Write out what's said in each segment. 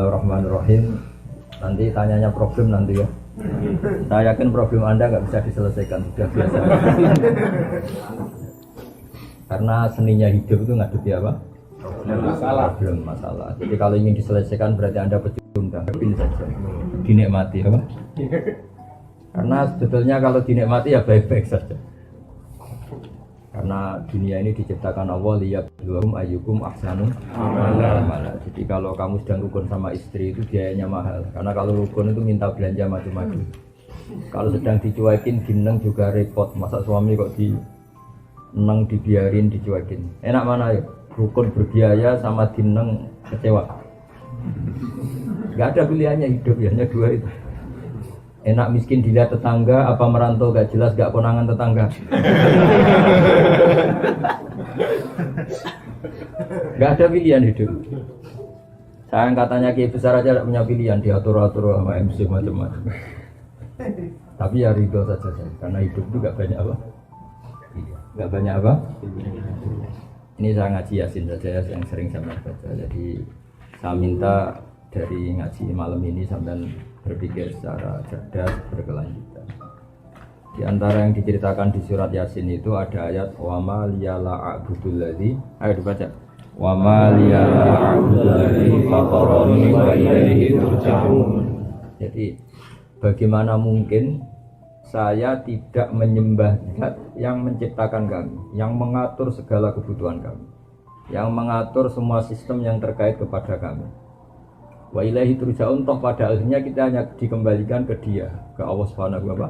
Bismillahirrahmanirrahim. Nanti tanyanya problem nanti ya. Saya yakin problem Anda nggak bisa diselesaikan, sudah biasa. Karena seninya hidup itu ngadepi apa? Masalah. Jadi kalau ingin diselesaikan berarti Anda pecundang, pilih saja. Dinikmati apa? Karena sebetulnya kalau dinikmati ya baik-baik saja. Karena dunia ini diciptakan Allah liyabluwahum ayyukum ahsanu amala. Jadi kalau kamu sedang rukun sama istri itu biayanya mahal. Karena kalau rukun itu minta belanja macam-macam. Kalau sedang dicuekin gineng juga repot. Masa suami kok dibiarin dicuekin. Enak mana ya? Rukun berbiaya sama gineng kecewa. Gak ada pilihannya hidup ya, hanya dua itu. Enak miskin dilihat tetangga, apa merantau gak jelas gak konangan tetangga. Gak ada pilihan hidup. Sayang katanya Kiai besar aja gak punya pilihan, diatur-atur sama MC macam-macam. Tapi ya ridho saja saya, karena hidup itu gak banyak apa. Gak banyak apa. Ini saya ngaji Yasin saja yang sering saya baca. Jadi saya minta dari ngaji malam ini sampai berpikir secara cerdas berkelanjutan. Di antara yang diceritakan di surat Yasin itu ada ayat wa ma liyala a'budul ladzi, ayo dibaca. Wa ma liyala a'budul ladzi fatarani wa ilaihi turja'un. Jadi bagaimana mungkin saya tidak menyembah Zat yang menciptakan kami, yang mengatur segala kebutuhan kami, yang mengatur semua sistem yang terkait kepada kami. Wa ilaihi turja'un, toh pada akhirnya kita hanya dikembalikan ke Dia, ke Allah Subhanahu wa ta'ala.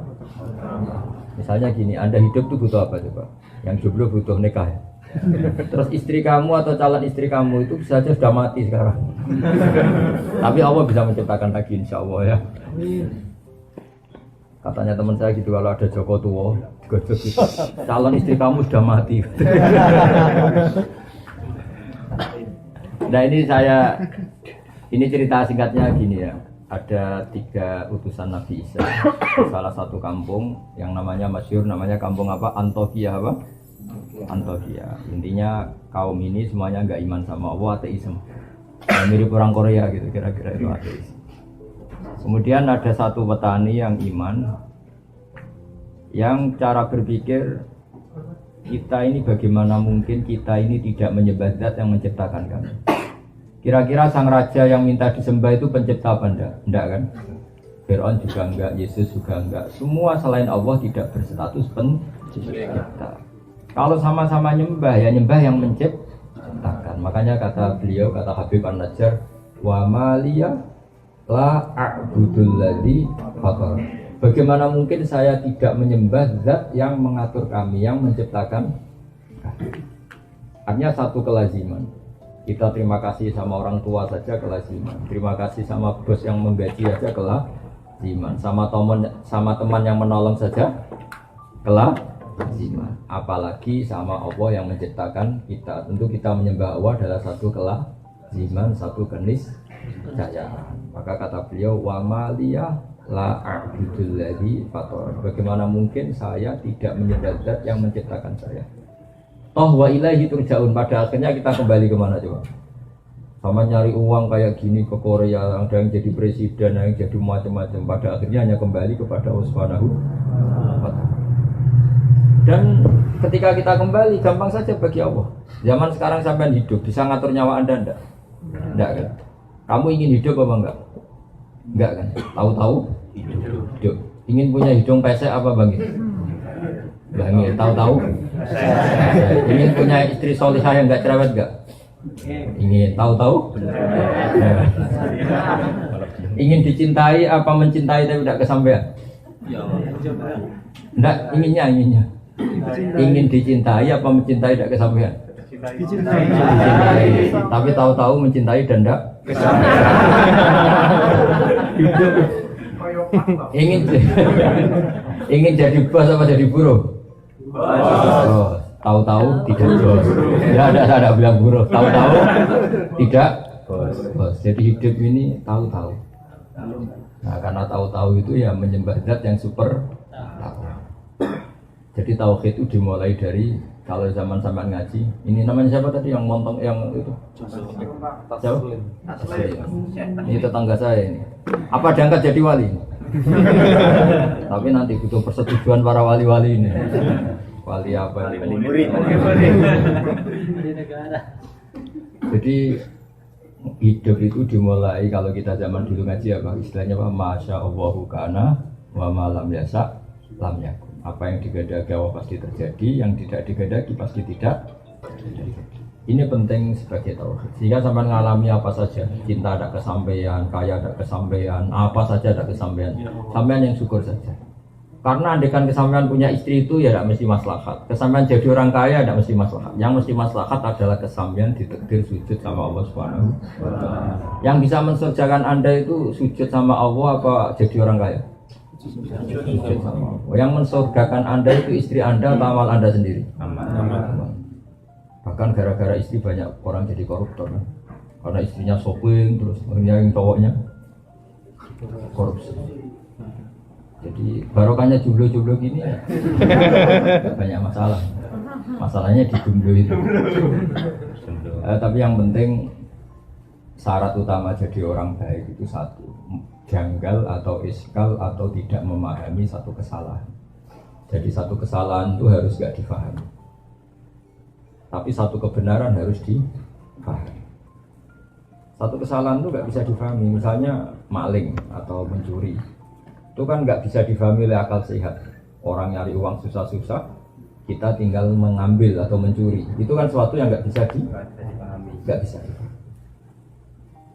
Misalnya gini, Anda hidup tuh butuh apa coba? Yang jomblo butuh nikah ya? Terus istri kamu atau calon istri kamu itu bisa saja sudah mati sekarang. Tapi Allah bisa menciptakan lagi insya Allah ya. Katanya teman saya gitu, kalau ada Joko tua, calon istri kamu sudah mati. Nah ini cerita singkatnya gini ya. Ada 3 utusan Nabi Isa di salah satu kampung yang namanya masyhur, namanya kampung apa? Antioquia apa? Antioquia. Intinya kaum ini semuanya enggak iman sama Allah, ateisme. Mirip orang Korea gitu, kira-kira itu ateis. Kemudian ada satu petani yang iman, yang cara berpikir kita ini bagaimana mungkin kita ini tidak menyembah Zat yang menciptakan kami. Kira-kira sang raja yang minta disembah itu pencipta apa enggak? Enggak kan? Fir'aun juga enggak, Yesus juga enggak. Semua selain Allah tidak berstatus pencipta. Kalau sama-sama nyembah, ya nyembah yang menciptakan. Makanya kata beliau, kata Habib An-Najjar, wa maliyah la a'budul ladzi fatar. Bagaimana mungkin saya tidak menyembah Zat yang mengatur kami, yang menciptakan kami. Artinya satu kelaziman. Kita terima kasih sama orang tua saja kelaziman. Terima kasih sama bos yang menggaji saja kelaziman. Sama teman yang menolong saja kelaziman. Apalagi sama Allah yang menciptakan kita. Tentu kita menyembah Allah adalah satu kelaziman, satu keniscayaan. Maka kata beliau wa maliyah la a'budul ladzi fatar. Bagaimana mungkin saya tidak menyembah Zat yang menciptakan saya? Toh wa ilaihi turja'un, pada akhirnya kita kembali kemana coba? Sama nyari uang kayak gini ke Korea, ada yang jadi presiden, ada yang jadi macam-macam. Pada akhirnya hanya kembali kepada Allah Subhanahu wa ta'ala. Dan ketika kita kembali, gampang saja bagi Allah. Zaman sekarang sampai hidup, bisa ngatur nyawa Anda enggak? Enggak kan? Kamu ingin hidup apa enggak? Enggak kan? Tahu-tahu hidup. Ingin punya hidung pesek apa Bang? Bang, tahu-tahu? Ingin punya istri solihah yang enggak cerewet enggak? Ingin. Tahu-tahu? Ingin dicintai apa mencintai tapi tidak kesampaian? Enggak, inginnya. Ingin dicintai apa mencintai tidak kesampaian? Dicintai. Tapi tahu-tahu mencintai dan tidak kesampaian. Ingin jadi bos apa jadi buruh? Bos. Tahu-tahu tidak bos. Ya ada bilang buruh. Tahu-tahu tidak bos. Jadi hidup ini tahu-tahu. Nah, karena tahu-tahu itu ya menyembah Zat yang super tahu. Jadi tauhid itu dimulai dari Kalau zaman sampean ngaji, ini namanya siapa tadi yang montong yang itu? Siapa? Ini tetangga saya ini. Apa diangkat jadi wali? Tapi nanti butuh persetujuan para wali-wali ini. Wali apa? Wali murid. Jadi hidup itu dimulai kalau kita zaman dulu ngaji apa istilahnya apa? Masya Allahu kana wa malam yasa lam yakun. Apa yang digadagi Allah pasti terjadi, yang tidak digadagi pasti tidak. Ini penting sebagai tauhid. Sehingga sampai mengalami apa saja, cinta ada kesampaian, kaya ada kesampaian, apa saja ada kesampaian. Sampean yang syukur saja. Karena andaikan kesampaian punya istri itu ya tidak mesti maslahat. Kesampaian jadi orang kaya tidak mesti maslahat. Yang mesti maslahat adalah kesampaian ditakdir sujud sama Allah Subhanahu wa taala. Yang bisa mensurgakan Anda itu sujud sama Allah apa jadi orang kaya? Sujud sama Allah. Yang mensurgakan Anda itu istri Anda atau amal Anda sendiri? Amal. Bahkan gara-gara istri banyak orang jadi koruptor kan? Karena istrinya shopping terus yang cowoknya korupsi. Jadi barokahnya jumlah-jumlah gini ya banyak masalah. Masalahnya di jumlah itu. Tapi yang penting syarat utama jadi orang baik itu satu, janggal atau iskal atau tidak memahami satu kesalahan. Jadi satu kesalahan itu harus gak difahami, tapi satu kebenaran harus difahami. Satu kesalahan itu gak bisa difahami, misalnya maling atau mencuri, itu kan gak bisa difahami oleh akal sehat. Orang nyari uang susah-susah, kita tinggal mengambil atau mencuri, itu kan sesuatu yang gak bisa difahami. Gak bisa difahami.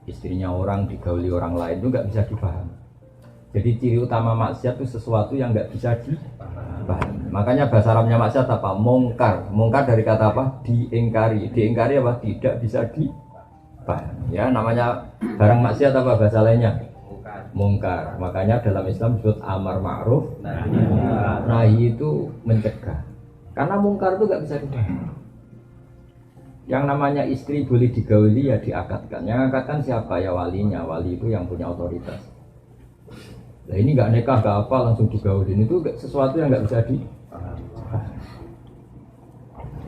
Istrinya orang digauli orang lain itu nggak bisa dipahami. Jadi ciri utama maksiat itu sesuatu yang nggak bisa dipahami. Makanya bahasa Arabnya maksiat apa? Mungkar. Mungkar dari kata apa? Diingkari. Diingkari apa? Tidak bisa dipahami. Ya namanya barang maksiat apa bahasa lainnya? Mungkar. Makanya dalam Islam disebut amar ma'ruf nahi itu mencegah. Karena mungkar itu nggak bisa dipahami. Yang namanya istri boleh digauli ya diakatkan. Yang akatkan siapa? Ya walinya. Wali itu yang punya otoritas. Nah ini nggak nikah, nggak apa langsung digaulin, itu sesuatu yang nggak bisa di.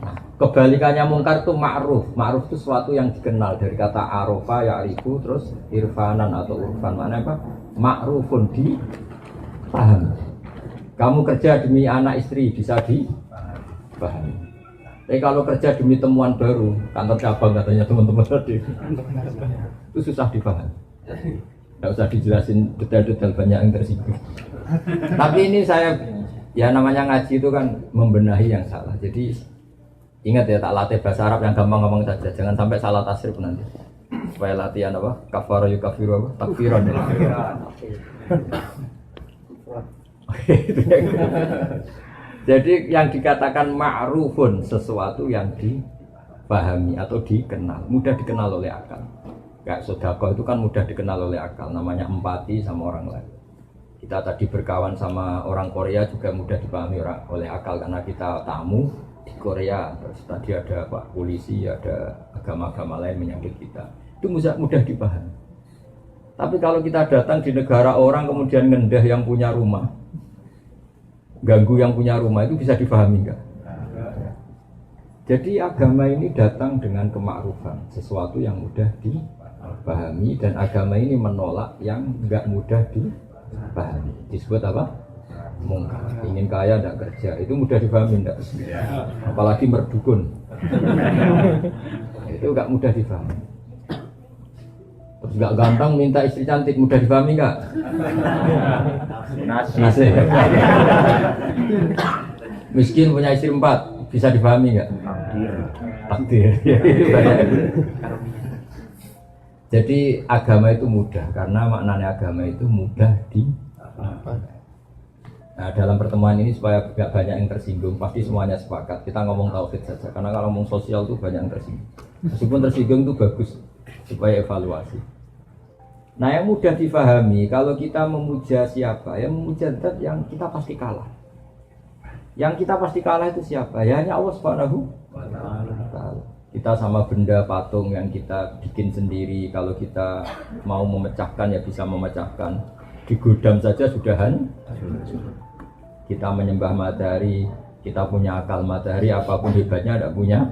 Nah, kebalikannya mungkar itu ma'ruf. Ma'ruf itu sesuatu yang dikenal dari kata arofa ya'rifu terus irfanan atau urfan. Mana apa? Ma'rufun dipahami. Kamu kerja demi anak istri bisa dipahami. Tapi kalau kerja demi temuan baru, kantor cabang katanya teman-teman tadi, itu susah dipahami. Tidak usah dijelasin detail-detail banyak yang tersinggung. Tapi ini saya, ya namanya ngaji itu kan membenahi yang salah. Jadi ingat ya, tak latih bahasa Arab yang gampang-gampang saja. Jangan sampai salah tasrif nanti. Supaya latihan apa? Kafara yukafiru apa? Takfiran ya. Jadi yang dikatakan ma'rufun sesuatu yang dipahami atau dikenal, mudah dikenal oleh akal. Kayak sedekah itu kan mudah dikenal oleh akal, namanya empati sama orang lain. Kita tadi berkawan sama orang Korea juga mudah dipahami oleh akal karena kita tamu di Korea. Terus tadi ada Pak polisi, ada agama-agama lain menyambut kita. Itu mudah dipahami. Tapi kalau kita datang di negara orang kemudian ngendah yang punya rumah, ganggu yang punya rumah, itu bisa dipahami enggak? Jadi agama ini datang dengan kemakrufan, sesuatu yang mudah dipahami, dan agama ini menolak yang enggak mudah dipahami. Disebut apa? Mungkar. Ingin kaya enggak kerja, itu mudah dipahami enggak? Apalagi merdukun. Itu enggak mudah dipahami. Terus enggak ganteng minta istri cantik, mudah dipahami enggak? Nasi. Miskin punya istri 4, bisa dipahami enggak? Takdir. Jadi agama itu mudah, karena maknanya agama itu mudah dipahami. Nah dalam pertemuan ini supaya tidak banyak yang tersinggung, pasti semuanya sepakat. Kita ngomong tauhid saja, karena kalau ngomong sosial itu banyak yang tersinggung. Meskipun tersinggung itu bagus, supaya evaluasi. Nah yang mudah difahami, kalau kita memuja siapa? Ya memuja zat yang kita pasti kalah. Yang kita pasti kalah itu siapa? Ya hanya Allah Subhanahu wa ta'ala. Kita sama benda patung yang kita bikin sendiri, kalau kita mau memecahkan ya bisa memecahkan. Di gudang saja sudah hancur. Kita menyembah matahari, Kita punya akal. Matahari apapun hebatnya tidak punya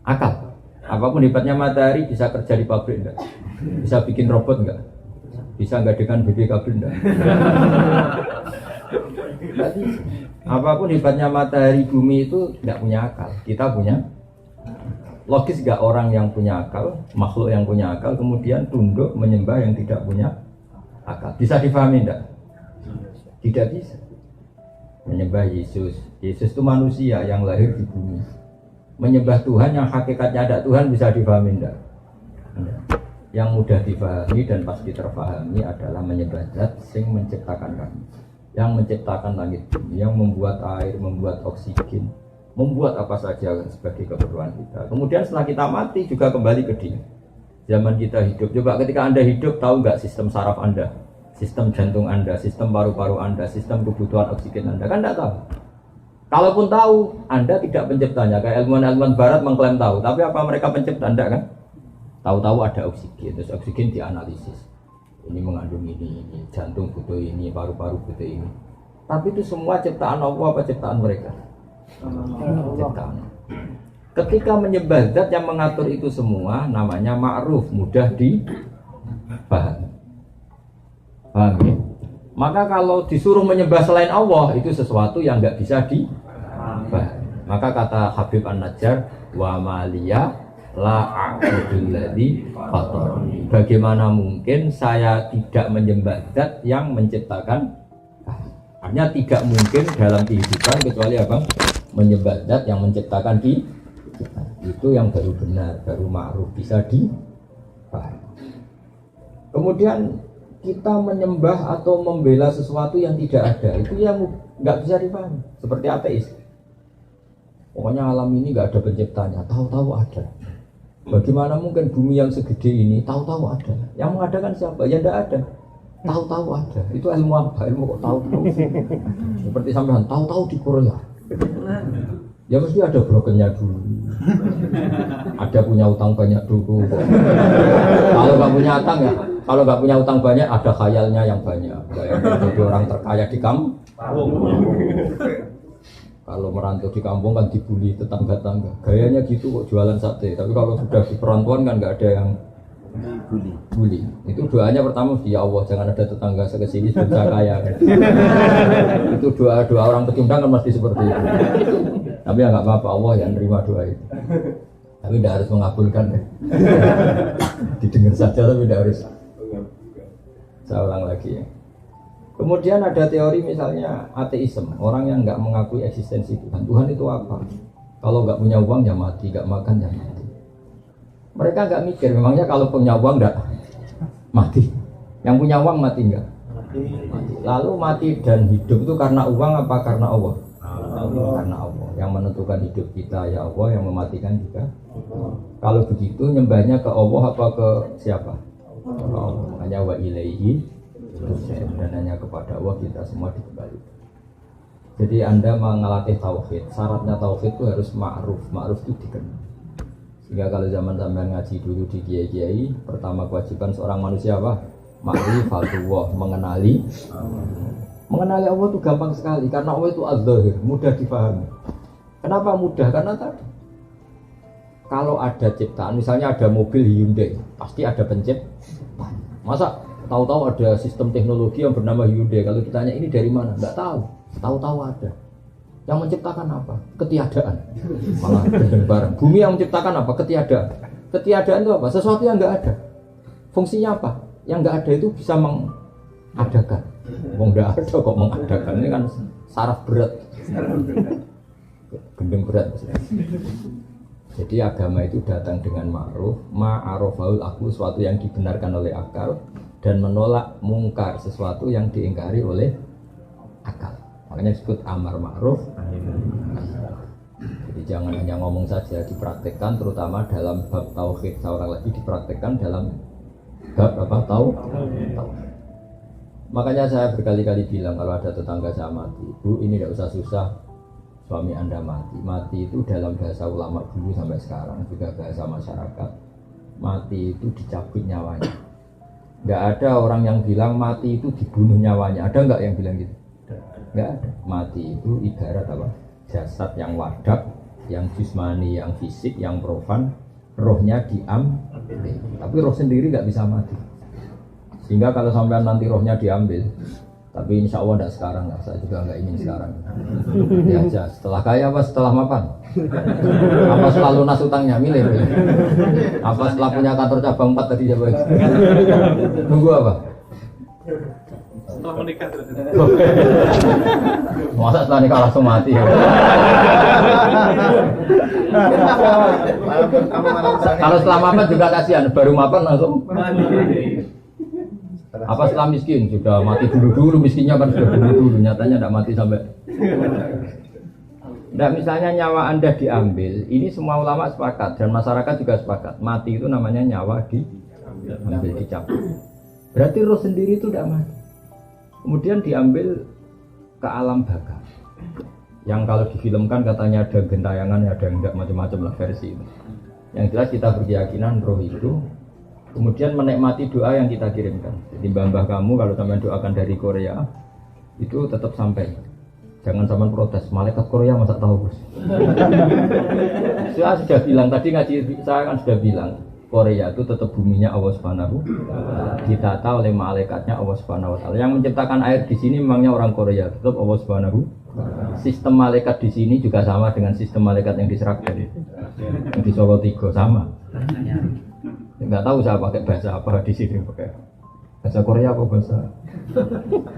akal. Apapun hebatnya matahari bisa kerja di pabrik enggak? Bisa bikin robot enggak? Bisa enggak dengan BPKB enggak? Enggak bisa. Apapun hebatnya matahari bumi itu enggak punya akal. Kita punya. Logis enggak orang yang punya akal, makhluk yang punya akal kemudian tunduk menyembah yang tidak punya akal? Bisa difahami enggak? Tidak bisa. Menyembah Yesus. Yesus itu manusia yang lahir di bumi. Menyembah Tuhan yang hakikatnya ada Tuhan bisa difahami enggak? Yang mudah difahami dan pasti terfahami adalah menyembah Zat sing menciptakan kami, yang menciptakan langit bumi, yang membuat air, membuat oksigen, membuat apa saja sebagai keperluan kita. Kemudian setelah kita mati juga kembali ke Dia. Zaman kita hidup, coba ketika Anda hidup tahu nggak sistem saraf Anda, sistem jantung Anda, sistem paru-paru Anda, sistem kebutuhan oksigen Anda, kan nggak tahu. Kalaupun tahu, Anda tidak penciptanya. Kayak ilmuwan-ilmuwan Barat mengklaim tahu, tapi apa mereka pencipta? Anda kan? Tahu-tahu ada oksigen, terus oksigen dianalisis. Ini mengandung ini, jantung butuh ini, paru-paru butuh ini. Tapi itu semua ciptaan Allah apa ciptaan mereka? Ciptaan. Ketika menyembah Zat yang mengatur itu semua, namanya ma'ruf, mudah dipahami. Paham ya? Maka kalau disuruh menyembah selain Allah, itu sesuatu yang nggak bisa dipahami. Maka kata Habib An-Najjar, wa maliyah la a'budul ladzi fatarani. Bagaimana mungkin saya tidak menyembah Zat yang menciptakan? Artinya tidak mungkin dalam kehidupan kecuali apa? Menyembah Zat yang menciptakan itu yang baru benar, baru ma'ruf, bisa dipahami. Kemudian kita menyembah atau membela sesuatu yang tidak ada, itu yang nggak bisa dipahami. Seperti ateis. Pokoknya alam ini nggak ada penciptanya, tahu-tahu ada. Bagaimana mungkin bumi yang segede ini tahu-tahu ada? Yang mengadakan siapa? Ya tidak ada. Tahu-tahu ada. Itu ilmu apa? Ilmu kok tahu-tahu? Seperti sampean tahu-tahu di Korea. Ya mesti ada brokernya dulu. Ada punya utang banyak dulu. Kalau nggak punya utang ya, kalau nggak punya utang banyak ada khayalnya yang banyak. Kayak jadi orang terkaya di kampung. Kalau merantau di kampung kan dibully tetangga-tetangga. Gayanya gitu kok jualan sate. Tapi kalau sudah di perantauan kan nggak ada yang bully. Itu doanya pertama ya Allah jangan ada tetangga sekesini sudah kaya. Itu doa orang pecundang kan mesti seperti itu. Tapi ya nggak apa-apa, Allah yang nerima doa itu. Tapi tidak harus mengabulkan ya. Didengar saja tapi tidak harus. Saya ulang lagi ya. Kemudian ada teori misalnya ateisme, orang yang nggak mengakui eksistensi Tuhan. Tuhan itu apa? Kalau nggak punya uang ya mati, nggak makan ya mati. Mereka nggak mikir, memangnya kalau punya uang nggak mati? Yang punya uang mati nggak? Mati. Lalu mati dan hidup itu karena uang apa karena Allah? Karena Allah. Yang menentukan hidup kita ya Allah, yang mematikan juga. Kalau begitu nyembahnya ke Allah apa ke siapa? Ke Allah. Hanya wa ilaihi dan hanya kepada Allah kita semua dikembalikan. Jadi Anda mengelatih tauhid, syaratnya tauhid itu harus ma'ruf. Ma'ruf itu dikenal. Sehingga kalau zaman sampean ngaji dulu di kiai-kiai, pertama kewajiban seorang manusia apa? Ma'rifatullah, mengenali. Mengenali Allah itu gampang sekali karena Allah itu az-zahir, mudah dipahami. Kenapa mudah? Karena tadi kalau ada ciptaan, misalnya ada mobil Hyundai, pasti ada pencipta. Masa tahu-tahu ada sistem teknologi yang bernama Hyundai? Kalau ditanya ini dari mana? Enggak tahu. Tahu-tahu ada. Yang menciptakan apa? Ketiadaan. Malah gendeng bareng. Bumi yang menciptakan apa? Ketiadaan. Ketiadaan itu apa? Sesuatu yang enggak ada. Fungsinya apa? Yang enggak ada itu bisa mengadakan. Wong enggak ada kok mengadakan. Ini kan saraf berat. Gendeng berat. Jadi agama itu datang dengan ma'ruf, ma'arofaul aku, sesuatu yang dibenarkan oleh akal, dan menolak mungkar, sesuatu yang diingkari oleh akal. Makanya disebut amar ma'ruf. Jadi jangan hanya ngomong saja, dipraktekkan terutama dalam bab tauhid. Seorang lagi dipraktekkan dalam bab apa? Tauhid. Makanya saya berkali-kali bilang kalau ada tetangga saya mati, Bu ini tidak usah susah, suami Anda mati itu dalam bahasa ulama dulu sampai sekarang juga bahasa masyarakat, mati itu dicabut nyawanya. Nggak ada orang yang bilang mati itu dibunuh nyawanya. Ada nggak yang bilang gitu? Nggak ada. Mati itu ibarat apa? jasad yang wadak, yang jismani, yang fisik, yang profan, rohnya diambil. Tapi roh sendiri nggak bisa mati. Sehingga kalau sampai nanti rohnya diambil, tapi insya Allah tidak sekarang, saya juga nggak ingin sekarang. Ya aja, setelah kaya apa setelah mapan? Apa setelah lunas utangnya? Milih. Apa setelah punya kantor cabang 4 tadi jawab? Nunggu apa? Setelah menikah. Masa setelah nikah langsung mati ya? Kalau setelah mapan juga kasihan, baru mapan langsung mati. Apa setelah miskin? Sudah mati dulu miskinnya kan sudah dulu, nyatanya tidak mati sampai. Nah, misalnya nyawa Anda diambil, ini semua ulama sepakat dan masyarakat juga sepakat. Mati itu namanya nyawa diambil, dicabut. Berarti roh sendiri itu tidak mati. Kemudian diambil ke alam baka. Yang kalau difilmkan katanya ada gentayangan, ada enggak macam-macam lah versi itu. Yang jelas kita berkeyakinan roh itu kemudian menikmati doa yang kita kirimkan. Jadi mbah kamu kalau sampai doakan dari Korea itu tetap sampai. Jangan sampai protes, malaikat Korea masa tahu bos. Saya sudah bilang tadi ngaji, saya kan sudah bilang Korea itu tetap buminya Allah Subhanahu. Ditata oleh malaikatnya Allah Subhanahu wa taala. Yang menciptakan air di sini memangnya orang Korea, tetap Allah Subhanahu. Sistem malaikat di sini juga sama dengan sistem malaikat yang di Sragen. Yang di Solo 3 sama. Nggak tahu saya pakai bahasa apa di sini, pakai bahasa Korea apa bahasa.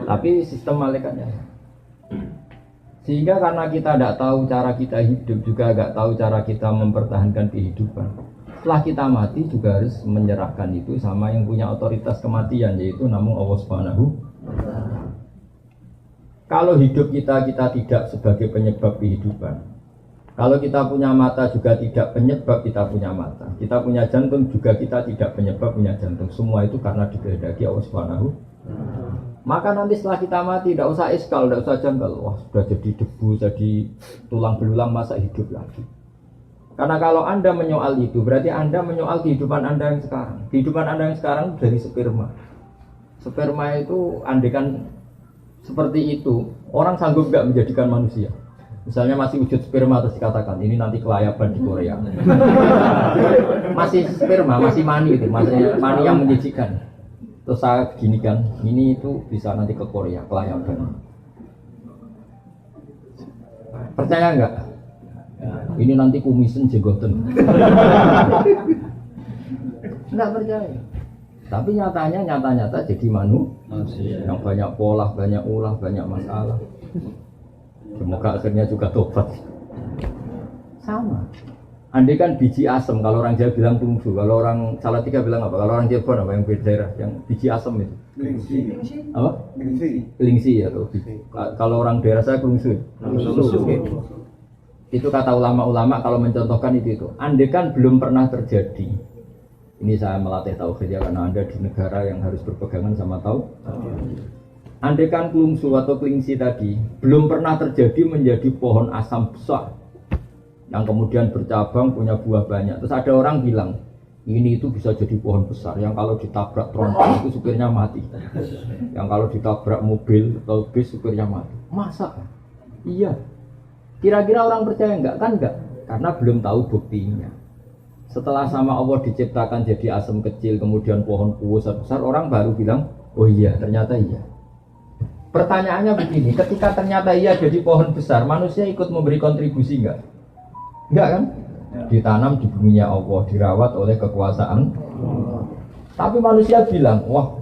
Tapi sistem malaikatnya. Sehingga karena kita tidak tahu cara kita hidup, juga nggak tahu cara kita mempertahankan kehidupan. Setelah kita mati juga harus menyerahkan itu sama yang punya otoritas kematian, yaitu namun Allah Subhanahu. Kalau hidup kita tidak sebagai penyebab kehidupan. Kalau kita punya mata juga tidak penyebab kita punya mata. Kita punya jantung juga kita tidak penyebab punya jantung. Semua itu karena dikehendaki Allah Subhanahu. Maka nanti setelah kita mati tidak usah iskal, tidak usah janggal. Wah sudah jadi debu, jadi tulang belulang masa hidup lagi. Karena kalau Anda menyoal itu berarti Anda menyoal kehidupan Anda yang sekarang. Kehidupan Anda yang sekarang dari sperma. Sperma itu andekan seperti itu, orang sanggup nggak menjadikan manusia. Misalnya masih wujud sperma terus dikatakan ini nanti kelayaban di Korea. Masih sperma, masih mani itu, masih mani yang menjijikan. Terus saya ginikan, ini itu bisa nanti ke Korea kelayaban. Percaya nggak? Ini nanti kumisen jenggoten. Nggak percaya. Tapi nyata jadi manusia yang banyak pola, banyak ulah, banyak masalah. Semoga akhirnya juga tobat. Sama. Andai kan biji asem, kalau orang Jawa bilang tungsu, kalau orang Salatiga bilang apa? Kalau orang Cirebon apa yang beda daerah? Yang biji asem itu? Kelingsi. Apa? Kelingsi ya tuh. Kalau orang daerah saya kelungsu. Itu kata ulama-ulama kalau mencontohkan itu. Andai kan belum pernah terjadi. Ini saya melatih tauhid ya karena Anda di negara yang harus berpegangan sama tauhid. Andai kan kelungsu atau kelingsi tadi belum pernah terjadi menjadi pohon asam besar yang kemudian bercabang punya buah banyak. Terus ada orang bilang ini itu bisa jadi pohon besar yang kalau ditabrak tronton itu supirnya mati, yang kalau ditabrak mobil atau bis supirnya mati. Masa? Iya. Kira-kira orang percaya enggak? Kan enggak, karena belum tahu buktinya. Setelah sama Allah diciptakan jadi asam kecil kemudian pohon besar, orang baru bilang oh iya ternyata iya. Pertanyaannya begini, ketika ternyata iya jadi pohon besar, manusia ikut memberi kontribusi enggak? Enggak kan? Ditanam di buminya Allah, dirawat oleh kekuasaan. Tapi manusia bilang, wah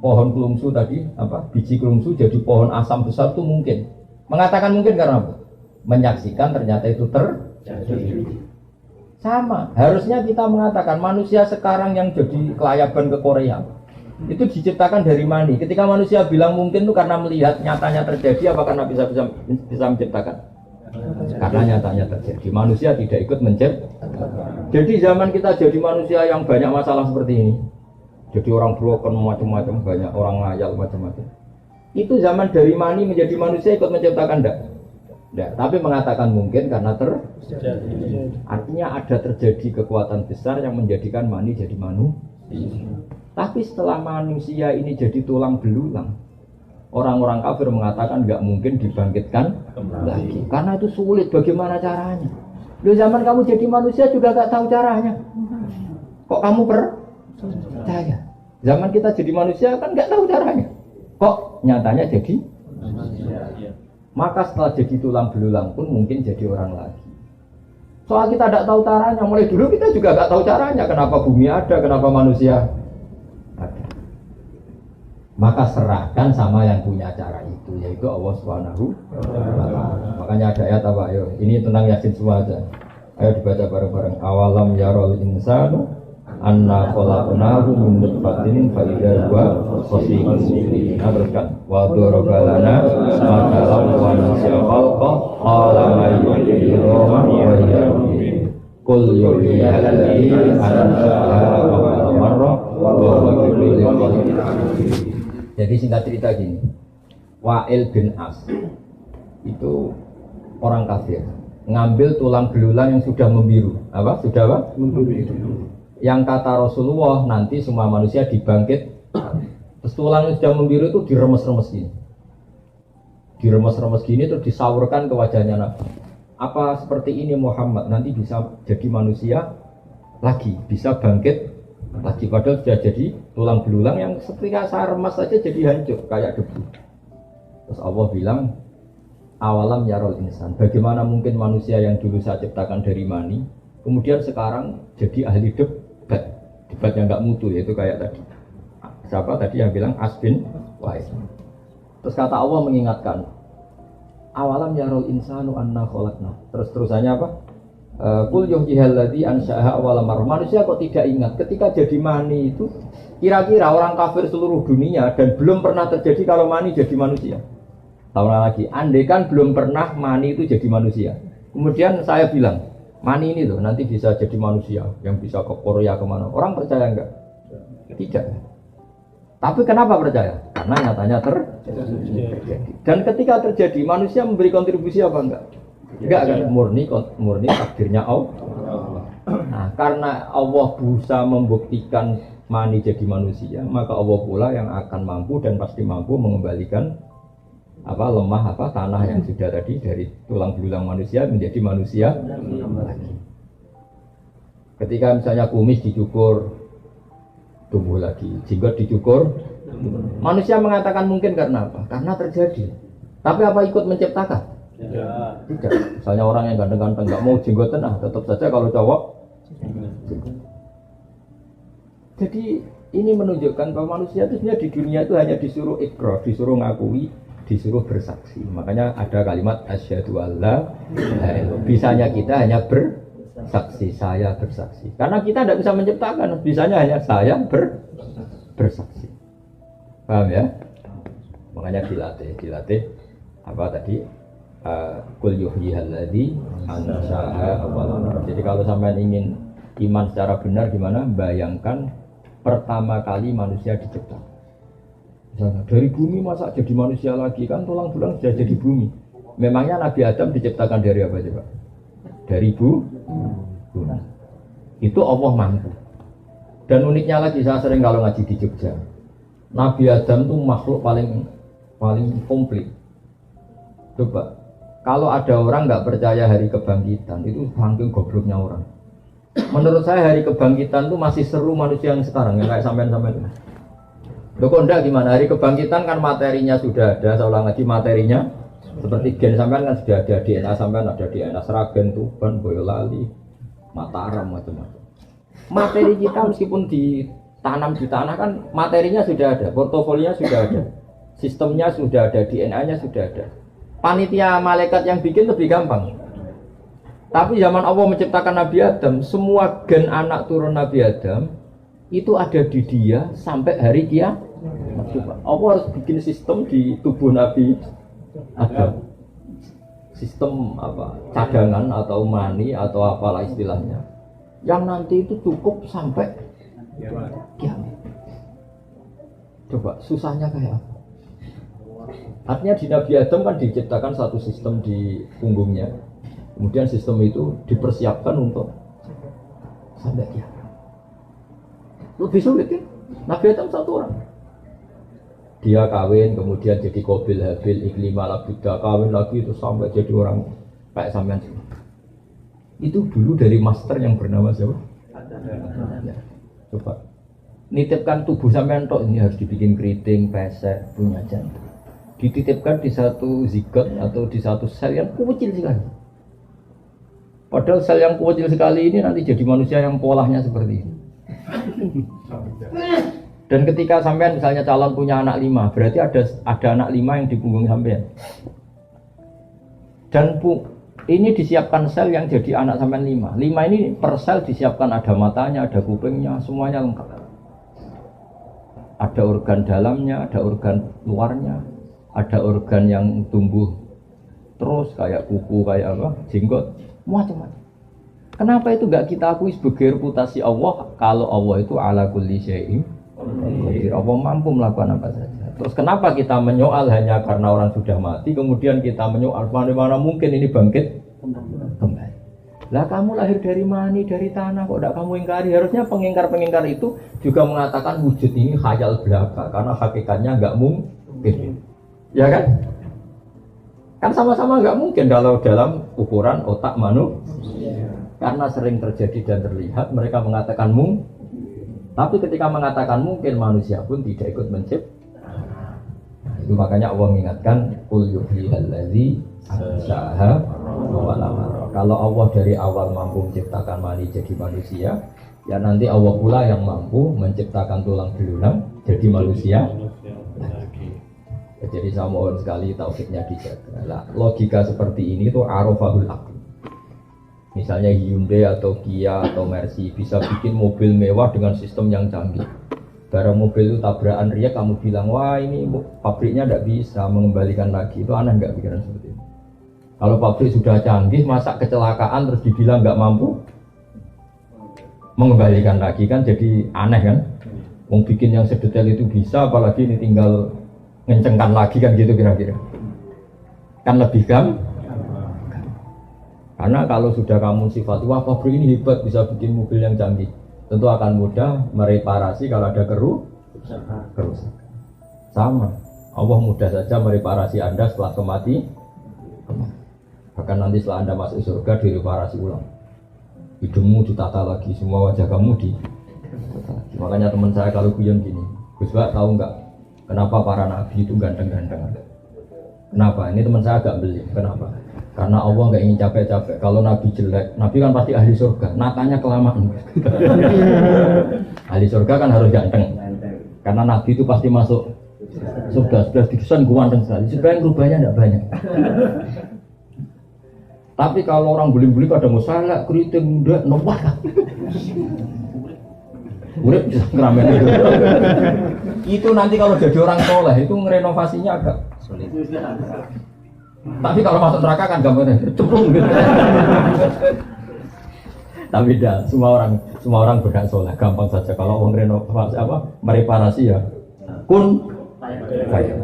pohon kelungsu tadi, biji kelungsu jadi pohon asam besar itu mungkin. Mengatakan mungkin karena apa? Menyaksikan ternyata itu terjadi. Sama, harusnya kita mengatakan manusia sekarang yang jadi kelayaban ke Korea itu diciptakan dari mani. Ketika manusia bilang mungkin itu karena melihat nyatanya terjadi apa karena bisa menciptakan? Karena nyatanya terjadi. Manusia tidak ikut menciptakan. Jadi zaman kita jadi manusia yang banyak masalah seperti ini. Jadi orang broken macam-macam, banyak orang ngayal macam-macam. Itu zaman dari mani menjadi manusia ikut menciptakan enggak? Enggak, tapi mengatakan mungkin karena terjadi. Artinya ada terjadi kekuatan besar yang menjadikan mani jadi manusia. Tapi setelah manusia ini jadi tulang belulang, Orang-orang kafir mengatakan nggak mungkin dibangkitkan lagi, karena itu sulit. Bagaimana caranya? Di zaman kamu jadi manusia juga nggak tahu caranya. Kok kamu percaya? Zaman kita jadi manusia kan nggak tahu caranya. Kok nyatanya jadi? Maka setelah jadi tulang belulang pun mungkin jadi orang lagi. Soal kita tidak tahu caranya. Mulai dulu kita juga nggak tahu caranya. Kenapa bumi ada? Kenapa manusia ada? Maka serahkan sama yang punya cara itu, yaitu Allah Subhanahu wa Ta'ala. Makanya ada ayat apa? Ayo, ini tentang Yasin semua aja. Ayo dibaca bareng-bareng. Awalam yarol insanu anna khalaqnahu min nutfatin fa idza huwa khasimun mubin. Teruskan. Wa daraba lana matalan wa nasiya khalqa qala ma yuhyi wa yumiitu. Qul yuhyi alladhi ansha'a awwala marra wa huwa bi kulli khalqin alim. Jadi singkat cerita gini, Wa'il bin As itu orang kafir, ngambil tulang belulang yang sudah membiru. Apa? Sudah apa? Membiru. Yang kata Rasulullah nanti semua manusia dibangkit. Terus tulang yang sudah membiru itu diremes-remes gini. Diremes-remes gini terus disaurkan ke wajahnya Nabi. Apa seperti ini Muhammad nanti bisa jadi manusia lagi, bisa bangkit lagi, padahal sudah jadi tulang belulang yang ketika saya remas saja jadi hancur kayak debu. Terus Allah bilang, awalam yarol insan, bagaimana mungkin manusia yang dulu saya ciptakan dari mani kemudian sekarang jadi ahli debat yang nggak mutu, yaitu kayak tadi siapa tadi yang bilang Asbin Wais. Terus kata Allah mengingatkan, awalam yarol insanu anna khalaqna. Terusannya apa? Qul yuhyihalladzi ansha'a awwala marrah. Manusia kok tidak ingat ketika jadi mani itu, kira-kira orang kafir seluruh dunia dan belum pernah terjadi kalau mani jadi manusia. Tahu lagi, andai kan belum pernah mani itu jadi manusia. Kemudian saya bilang, mani ini loh nanti bisa jadi manusia yang bisa ke Korea kemana. Orang percaya enggak? Tidak. Tapi kenapa percaya? Karena nyatanya terjadi. Dan ketika terjadi, manusia memberi kontribusi apa enggak? Enggak kan, murni takdirnya Allah. Nah, karena Allah bisa membuktikan mani jadi manusia, maka Allah pula yang akan mampu dan pasti mampu mengembalikan tanah yang sudah tadi dari tulang belulang manusia menjadi manusia lagi. Ketika misalnya kumis dicukur tumbuh lagi, jenggot dicukur, manusia mengatakan mungkin karena apa? Karena terjadi. Tapi apa ikut menciptakan? Tidak. Misalnya orang yang ganteng-ganteng nggak mau jenggotan, tetap saja kalau cowok. Jadi ini menunjukkan bahwa manusia itu sebenarnya di dunia itu hanya disuruh ikrar, disuruh ngakui, disuruh bersaksi. Makanya ada kalimat asyhadu alla ilaha illallah. Bisanya kita hanya bersaksi, saya bersaksi. Karena kita tidak bisa menciptakan, bisanya hanya saya bersaksi. Paham ya? Makanya dilatih apa tadi? Qul yuhyihalladzi ansha'a awwala marrah. Jadi kalau sampean ingin iman secara benar gimana? Bayangkan pertama kali manusia diciptakan. Misalnya dari bumi masa jadi manusia lagi, kan tulang belulang sudah jadi bumi. Memangnya Nabi Adam diciptakan dari apa coba? Dari bumi. Itu Allah mampu. Dan uniknya lagi, saya sering kalau ngaji di Jogja, Nabi Adam itu makhluk paling komplit. Coba kalau ada orang nggak percaya hari kebangkitan, itu saking gobloknya orang. Menurut saya hari kebangkitan itu masih seru manusia yang sekarang, yang kayak sampean-sampean. Loh kok enggak gimana? Hari kebangkitan kan materinya sudah ada, saya ulang lagi materinya. Seperti gen sampean kan sudah ada, DNA sampean ada, DNA Sragen, Tuban, Boyolali, Mataram, macam-macam. Materi kita meskipun ditanam di tanah kan materinya sudah ada, portofolionya sudah ada, sistemnya sudah ada, DNA-nya sudah ada. Panitia malaikat yang bikin lebih gampang. Tapi zaman Allah menciptakan Nabi Adam, semua gen anak turun Nabi Adam itu ada di dia sampai hari kiamat. Allah harus bikin sistem di tubuh Nabi Adam. Sistem apa? Cadangan atau mani atau apalah istilahnya. Yang nanti itu cukup sampai kiamat. Coba susahnya kayak apa? Artinya di Nabi Adam kan diciptakan satu sistem di punggungnya. Kemudian sistem itu dipersiapkan untuk sampai kiamat. Lebih sulit kan? Nabi Adam satu orang. dia kawin kemudian jadi Qabil Habil Iklima Labuda kawin lagi itu sampai jadi orang kayak sampean. Itu dulu dari master yang bernama siapa? Ya, coba nitipkan tubuh sampean tok ini harus dibikin keriting, pesek, punya jantung. Dititipkan di satu zigot atau di satu sel yang kecil sekali. Padahal sel yang kecil sekali ini nanti jadi manusia yang polanya seperti ini. Dan ketika sampean misalnya calon punya anak 5, berarti ada anak 5 yang di punggung sampean. Dan ini disiapkan sel yang jadi anak sampean 5. 5 ini per sel disiapkan ada matanya, ada kupingnya, semuanya lengkap. Ada organ dalamnya, ada organ luarnya, ada organ yang tumbuh terus kayak kuku, kayak apa, jenggot, macam-macam. Kenapa itu enggak kita akui sebagai reputasi Allah kalau Allah itu ala kulli syai'in qadir. Allah mampu melakukan apa saja. Terus kenapa kita menyoal hanya karena orang sudah mati, kemudian kita menyoal bagaimana mungkin ini bangkit kembali. Lah kamu lahir dari mani, dari tanah, kok tidak kamu ingkari? Harusnya pengingkar-pengingkar itu juga mengatakan wujud ini khayal belaka, karena hakikatnya enggak mungkin. Ya kan? Kan sama-sama enggak mungkin kalau dalam ukuran otak manusia. Karena sering terjadi dan terlihat, mereka mengatakan mungkin. Tapi ketika mengatakan mungkin, manusia pun tidak ikut mencipta. Itu makanya Allah mengingatkan qul yuhyihallazi anshaha wa lam. Kalau Allah dari awal mampu menciptakan mani jadi manusia, ya nanti Allah pula yang mampu menciptakan tulang belulang jadi manusia. Jadi saya mohon sekali tauhidnya dijaga. Nah, logika seperti ini itu arafahul aql. Misalnya Hyundai atau Kia atau Mercy bisa bikin mobil mewah dengan sistem yang canggih. Barang mobil itu tabrakan riak, kamu bilang, wah ini pabriknya tidak bisa mengembalikan lagi. Itu aneh nggak pikiran seperti itu? Kalau pabrik sudah canggih, masa kecelakaan terus dibilang nggak mampu mengembalikan lagi, kan jadi aneh kan? Mau bikin yang sedetail itu bisa, apalagi ini tinggal ngencengkan lagi kan gitu kira-kira. Kan lebih gampang. Karena kalau sudah kamu sifat, wah pabrik ini hebat bisa bikin mobil yang canggih, tentu akan mudah mereparasi kalau ada kerusakan. Sama, Allah mudah saja mereparasi Anda setelah kematian. Bahkan nanti setelah Anda masuk surga direparasi ulang. Hidungmu ditata lagi, semua wajah kamu ditata lagi. Makanya teman saya kalau guyon gini, Gus Pak tahu nggak kenapa para nabi itu ganteng-ganteng? Kenapa? Ini teman saya agak beli. Kenapa? Karena Allah nggak ingin capek-capek. Kalau Nabi jelek, Nabi kan pasti ahli surga. Natanya kelamaan. Ahli surga kan harus ganteng. Karena Nabi itu pasti masuk surga. Sudah didesain ganteng sekali. Supaya rubahnya tidak banyak. Tapi kalau orang beli-beli pada masalah, keriting, udah nomor kan. Urip bisa ngeramen itu. Itu nanti kalau jadi orang soleh itu ngerenovasinya agak sulit. Tapi kalau masuk neraka kan gampang cemplung gitu. Tapi tidak, semua orang berhak soleh, gampang saja. Kalau orang renovasi mereparasi ya kun kayak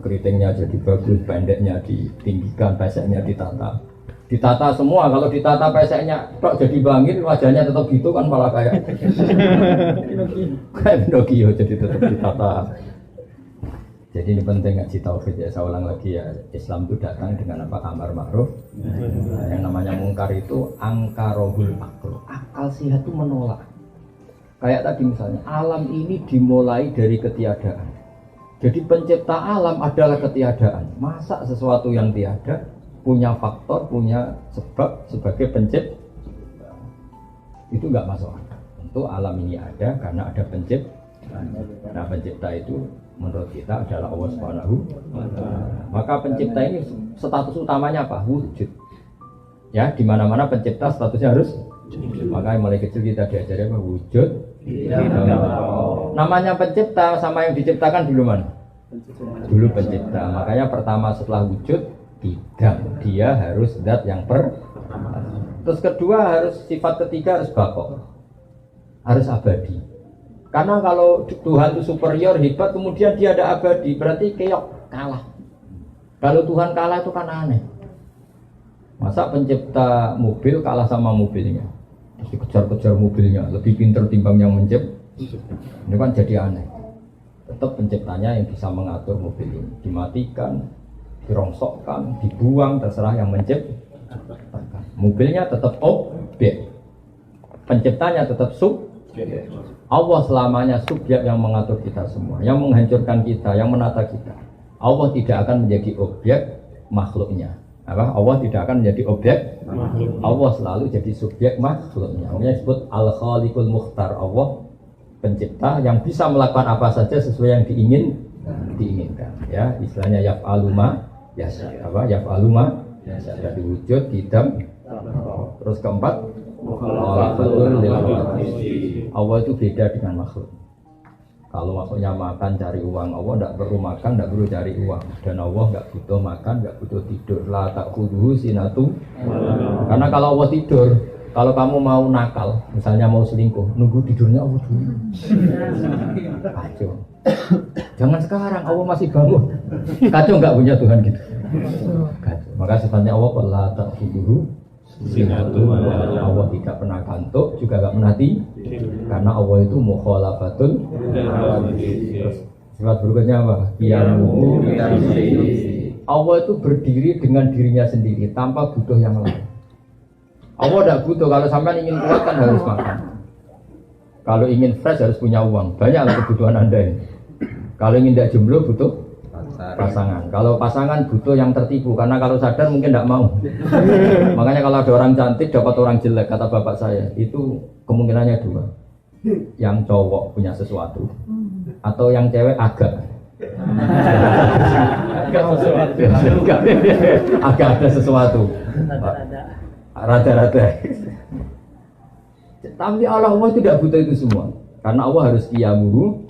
keritingnya jadi bagus, pendeknya ditinggikan, peseknya ditata semua. Kalau ditata peseknya kok jadi bangkit, wajahnya tetap gitu kan malah kayak Pinocchio, jadi tetap ditata. Jadi ini penting ngaji tauhid ya. Saya ulang lagi ya, Islam itu datang dengan apa? Amar ma'ruf. Yang namanya mungkar itu angkarohul akal. Akal sehat itu menolak. Kayak tadi misalnya, alam ini dimulai dari ketiadaan. Jadi pencipta alam adalah ketiadaan. Masa sesuatu yang tiada punya faktor, punya sebab sebagai pencipta? Itu enggak masuk akal. Tentu alam ini ada karena ada pencipta. Nah pencipta itu menurut kita adalah Allah Subhanahu wa Ta'ala. Maka pencipta ini status utamanya apa? Wujud. Ya, di mana-mana pencipta statusnya harus wujud. Maka mulai kecil kita diajari apa? Wujud. Namanya pencipta sama yang diciptakan dulu mana? Dulu pencipta. Makanya pertama setelah wujud tidak, dia harus zat yang pertama. Terus kedua harus sifat ketiga harus baqo. Harus abadi. Karena kalau Tuhan itu superior, hebat, kemudian dia ada abadi, berarti keok, kalah. Kalau Tuhan kalah itu kan aneh. Masa pencipta mobil kalah sama mobilnya? Terus dikejar-kejar mobilnya, lebih pintar timbang yang mencipta. Ini kan jadi aneh. Tetap penciptanya yang bisa mengatur mobil ini. Dimatikan, dirongsokkan, dibuang, terserah yang menciptakan. Mobilnya tetap objek. Penciptanya tetap subjek. Allah selamanya subjek yang mengatur kita semua, yang menghancurkan kita, yang menata kita. Allah tidak akan menjadi objek makhluknya. Apa? Allah tidak akan menjadi objek makhluk. Allah selalu jadi subjek makhluknya. Makanya disebut Al-Khaliqul Mukhtar. Allah pencipta yang bisa melakukan apa saja sesuai yang diinginkan. Ya, istilahnya yaf'alu ma yasha. Apa? Yaf'alu ma yasha. Dari wujud, hidam. Terus keempat, Allah itu beda dengan makhluk. Kalau makhluknya makan cari uang, Allah tidak perlu makan, tidak perlu cari uang. Dan Allah tidak butuh makan, tidak butuh tidur. La ta'khudhuhu sinatu. Karena kalau Allah tidur, kalau kamu mau nakal, misalnya mau selingkuh, nunggu tidurnya Allah dulu. Kacau. Jangan sekarang, Allah masih bangun. Kacau nggak punya Tuhan gitu. Kacau. Maka sifatnya Allah la ta'khudhuhu sinatu. Allah tidak pernah kantuk, juga nggak pernah karena Allah itu mukhalafatun. Terus sifat berikutnya apa? Qiyamuhu. Allah itu berdiri dengan dirinya sendiri tanpa butuh yang lain. Allah tidak butuh. Kalau sampai ingin kuat kan harus makan. Kalau ingin fresh harus punya uang. Banyaklah kebutuhan Anda ini. Kalau ingin tidak jomblo butuh pasangan. Kalau pasangan butuh yang tertipu, karena kalau sadar mungkin tidak mau. Makanya kalau ada orang cantik dapat orang jelek, kata bapak saya, itu kemungkinannya dua. Yang cowok punya sesuatu, atau yang cewek agak ada sesuatu. Rada-rada. Tapi Allah itu tidak butuh itu semua, karena Allah harus qiyamuhu.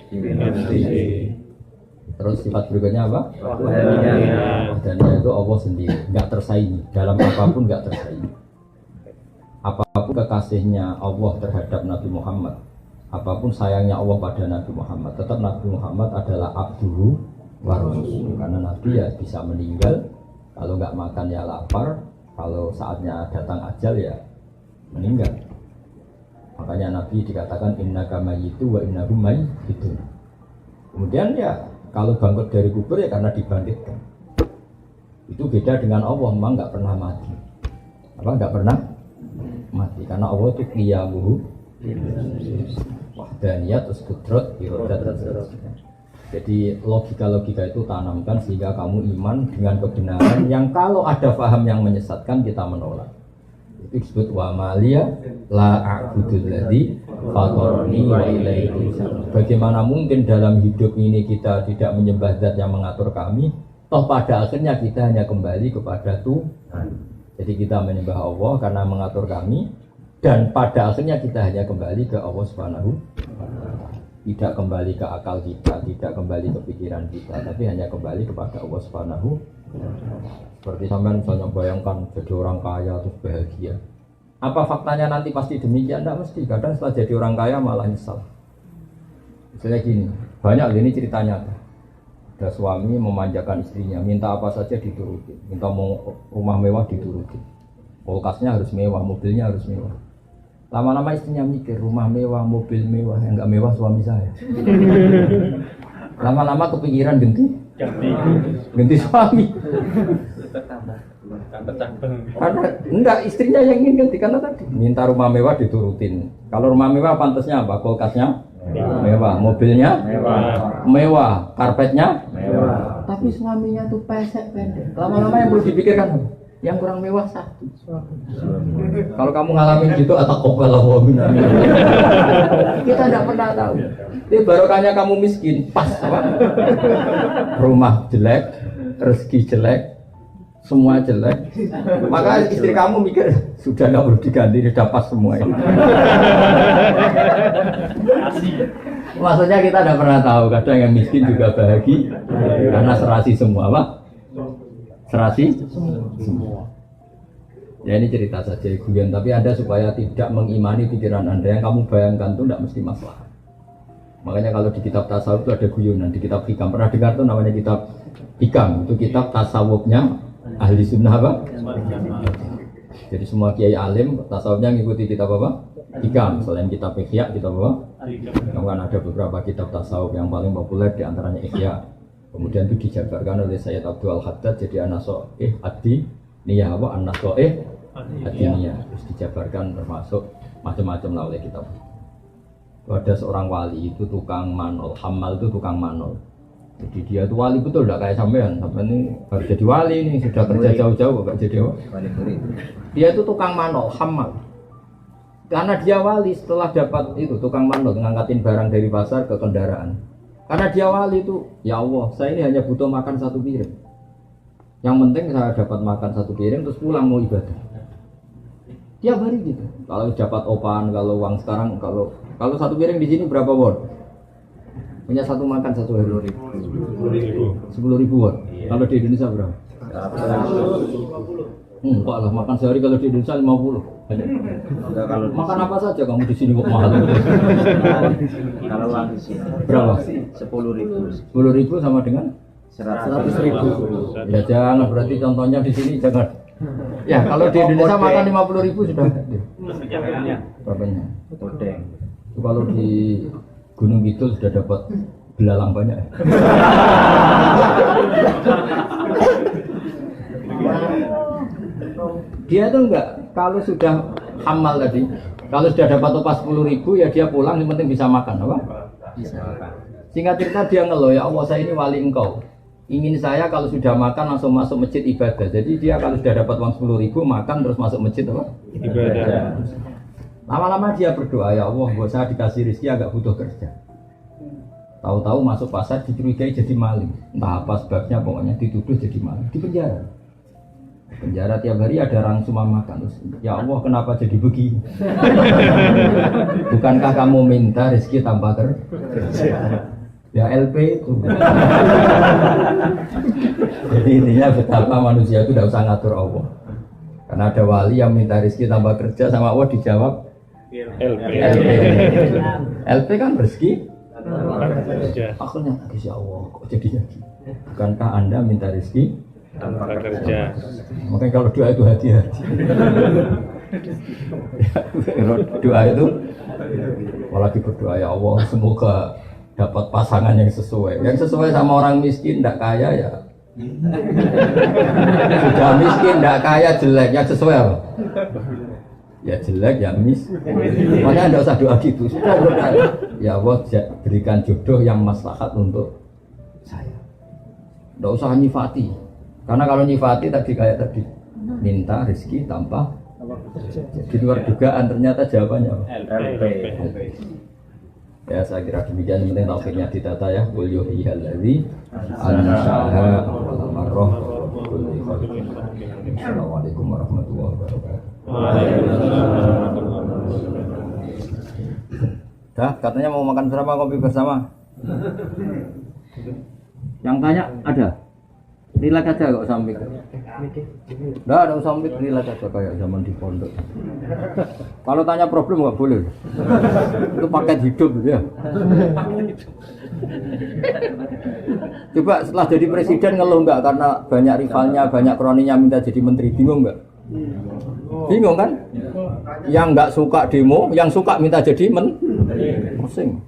Terus sifat berikutnya apa? Wahdaniyah itu Allah sendiri, nggak tersaingi dalam apapun, nggak tersaingi. Apapun kekasihnya Allah terhadap Nabi Muhammad, apapun sayangnya Allah pada Nabi Muhammad, tetap Nabi Muhammad adalah abduhu wa rasuluhu. Karena Nabi ya bisa meninggal, kalau nggak makan ya lapar, kalau saatnya datang ajal ya meninggal. Makanya Nabi dikatakan innaka mayyitu wa innahum mayyitun. Kemudian ya kalau bangkit dari kubur ya karena dibangkitkan. Itu beda dengan Allah, memang nggak pernah mati. Apa nggak pernah mati? Karena Allah itu qiyamuhu, wahdaniyah, terus qudrat, iradat. Jadi logika-logika itu tanamkan sehingga kamu iman dengan kebenaran yang kalau ada paham yang menyesatkan kita menolak. Itu disebut wa maliya la a'budul ladzi fatarani wa ilaihi turja'un. Bagaimana mungkin dalam hidup ini kita tidak menyembah zat yang mengatur kami, toh pada akhirnya kita hanya kembali kepada Tuhan. Jadi kita menyembah Allah karena mengatur kami, dan pada akhirnya kita hanya kembali ke Allah Subhanahu wa ta'ala. Tidak kembali ke akal kita, tidak kembali ke pikiran kita, tapi hanya kembali kepada Allah Subhanahu wa ta'ala. Seperti sampean misalnya bayangkan jadi orang kaya terus bahagia. Apa faktanya nanti pasti demikian? Tidak mesti. Kadang setelah jadi orang kaya malah nyesal. Misalnya gini, banyak ini ceritanya. Ada suami memanjakan istrinya, minta apa saja dituruti. Minta mau rumah mewah dituruti. Kulkasnya harus mewah, mobilnya harus mewah. Lama-lama istrinya mikir, rumah mewah, mobil mewah, yang enggak mewah suami saya. Lama-lama kepikiran ganti suami. Karena enggak, istrinya yang ingin ganti, karena tadi minta rumah mewah diturutin. Kalau rumah mewah pantasnya apa? Kulkasnya mewah, mobilnya mewah, karpetnya mewah. Tapi suaminya tuh pesek pendek. Lama-lama yang perlu dipikirkan yang kurang mewah satu. Kalau kamu ngalamin gitu atau kobalah minna. Kita tidak pernah tahu. Ini barokahnya kamu miskin, pas apa? Rumah jelek, rezeki jelek, semua jelek. Maka istri kamu mikir sudah nggak perlu diganti, sudah pas semua ini. Maksudnya kita tidak pernah tahu. Kadang yang miskin juga bahagia karena serasi semua, Pak. Serasi semua. Ya ini cerita saja guyon, tapi Anda supaya tidak mengimani pikiran Anda yang kamu bayangkan itu tidak mesti masalah. Makanya kalau di kitab tasawuf itu ada guyonan, di kitab hikam pernah dengar tuh namanya kitab hikam, itu kitab tasawufnya ahli sunnah apa? Jadi semua kiai alim tasawufnya ngikuti kitab apa? Hikam. Selain kitab ihya, kitab apa? Kan ada beberapa kitab tasawuf yang paling populer diantaranya Ihya. Kemudian itu dijabarkan oleh Sayyid Abdul Al-Haddad jadi An-Naso'ih Adi Niyah apa An-Naso'ih Adi Niyah. Terus dijabarkan termasuk macam-macam lah oleh kitab. Ada seorang wali itu tukang manol, hamal itu tukang manol. Jadi dia itu wali betul, tidak kayak sampean. Sampean ini baru jadi wali ini sudah kerja jauh-jauh gak jadi wali. Dia itu tukang manol, hamal. Karena dia wali setelah dapat itu tukang manol ngangkatin barang dari pasar ke kendaraan. Karena dia wali itu, ya Allah, saya ini hanya butuh makan satu piring. Yang penting saya dapat makan satu piring terus pulang mau ibadah. Tiap hari gitu. Kalau dapat opan, kalau uang sekarang, kalau satu piring di sini berapa won? Punya satu makan satu hari 10.000 won. Kalau di Indonesia berapa? Enggak lah, makan sehari kalau di Indonesia 50. Kalau makan apa saja kamu di sini kok mahal? Kalau uang di sini berapa? 10.000. 10.000 sama dengan 100.000. Ya jangan, berarti contohnya di sini jangan. Ya kalau di Indonesia makan 50.000 sudah. Berapanya? Odeng. Itu kalau di Gunung Kidul sudah dapat belalang banyak. Dia tuh enggak, kalau sudah hamal tadi, kalau sudah dapat upah 10.000 ya dia pulang, yang penting bisa makan, apa? Bisa makan. Singkat cerita dia ngeluh, ya Allah saya ini wali engkau. Ingin saya kalau sudah makan langsung masuk masjid ibadah. Jadi dia kalau sudah dapat uang 10.000 makan terus masuk masjid apa? Ibadah. Lama-lama dia berdoa, ya Allah buat saya dikasih rezeki agak butuh kerja. Tahu-tahu masuk pasar dicurigai jadi maling. Entah apa sebabnya pokoknya dituduh jadi maling. Di penjara. Penjara tiap hari ada orang cuma makan terus, ya Allah kenapa jadi begini? Bukankah kamu minta rezeki tanpa kerja? Ya LP itu. Jadi intinya betapa manusia itu tidak usah ngatur Allah. Karena ada wali yang minta rezeki tanpa kerja sama Allah dijawab LP. LP kan rezeki. Kerja Akhirnya ya Allah kok jadi bukankah Anda minta rezeki tanpa kerja. makanya kalau doa itu hati-hati. Doa itu apalagi berdoa ya Allah semoga dapat pasangan yang sesuai sama orang miskin tidak kaya ya sudah miskin tidak kaya jelek yang sesuai apa? Ya jelek ya makanya tidak usah doa gitu sudah berdoa ya Allah berikan jodoh yang maslahat untuk saya tidak usah nyifati. Karena kalau nyifati tadi kayak tadi minta rezeki tanpa di luar dugaan ternyata jawabannya LP. Ya saya kira demikian penting tauhidnya ditata ya qul yuhiyal ladzi anshaha marrah. Assalamualaikum warahmatullahi wabarakatuh. Dah katanya mau makan bersama kopi bersama. Yang tanya ada. Relax aja kok sambil. Enggak ada usah sambil relax aja kayak zaman di pondok. Kalau tanya problem enggak boleh. Itu paket hidup ya. Coba setelah jadi presiden ngeluh enggak karena banyak rivalnya, banyak kroninya minta jadi menteri, bingung enggak? Bingung kan? Yang enggak suka demo, yang suka minta jadi menteri. Pusing.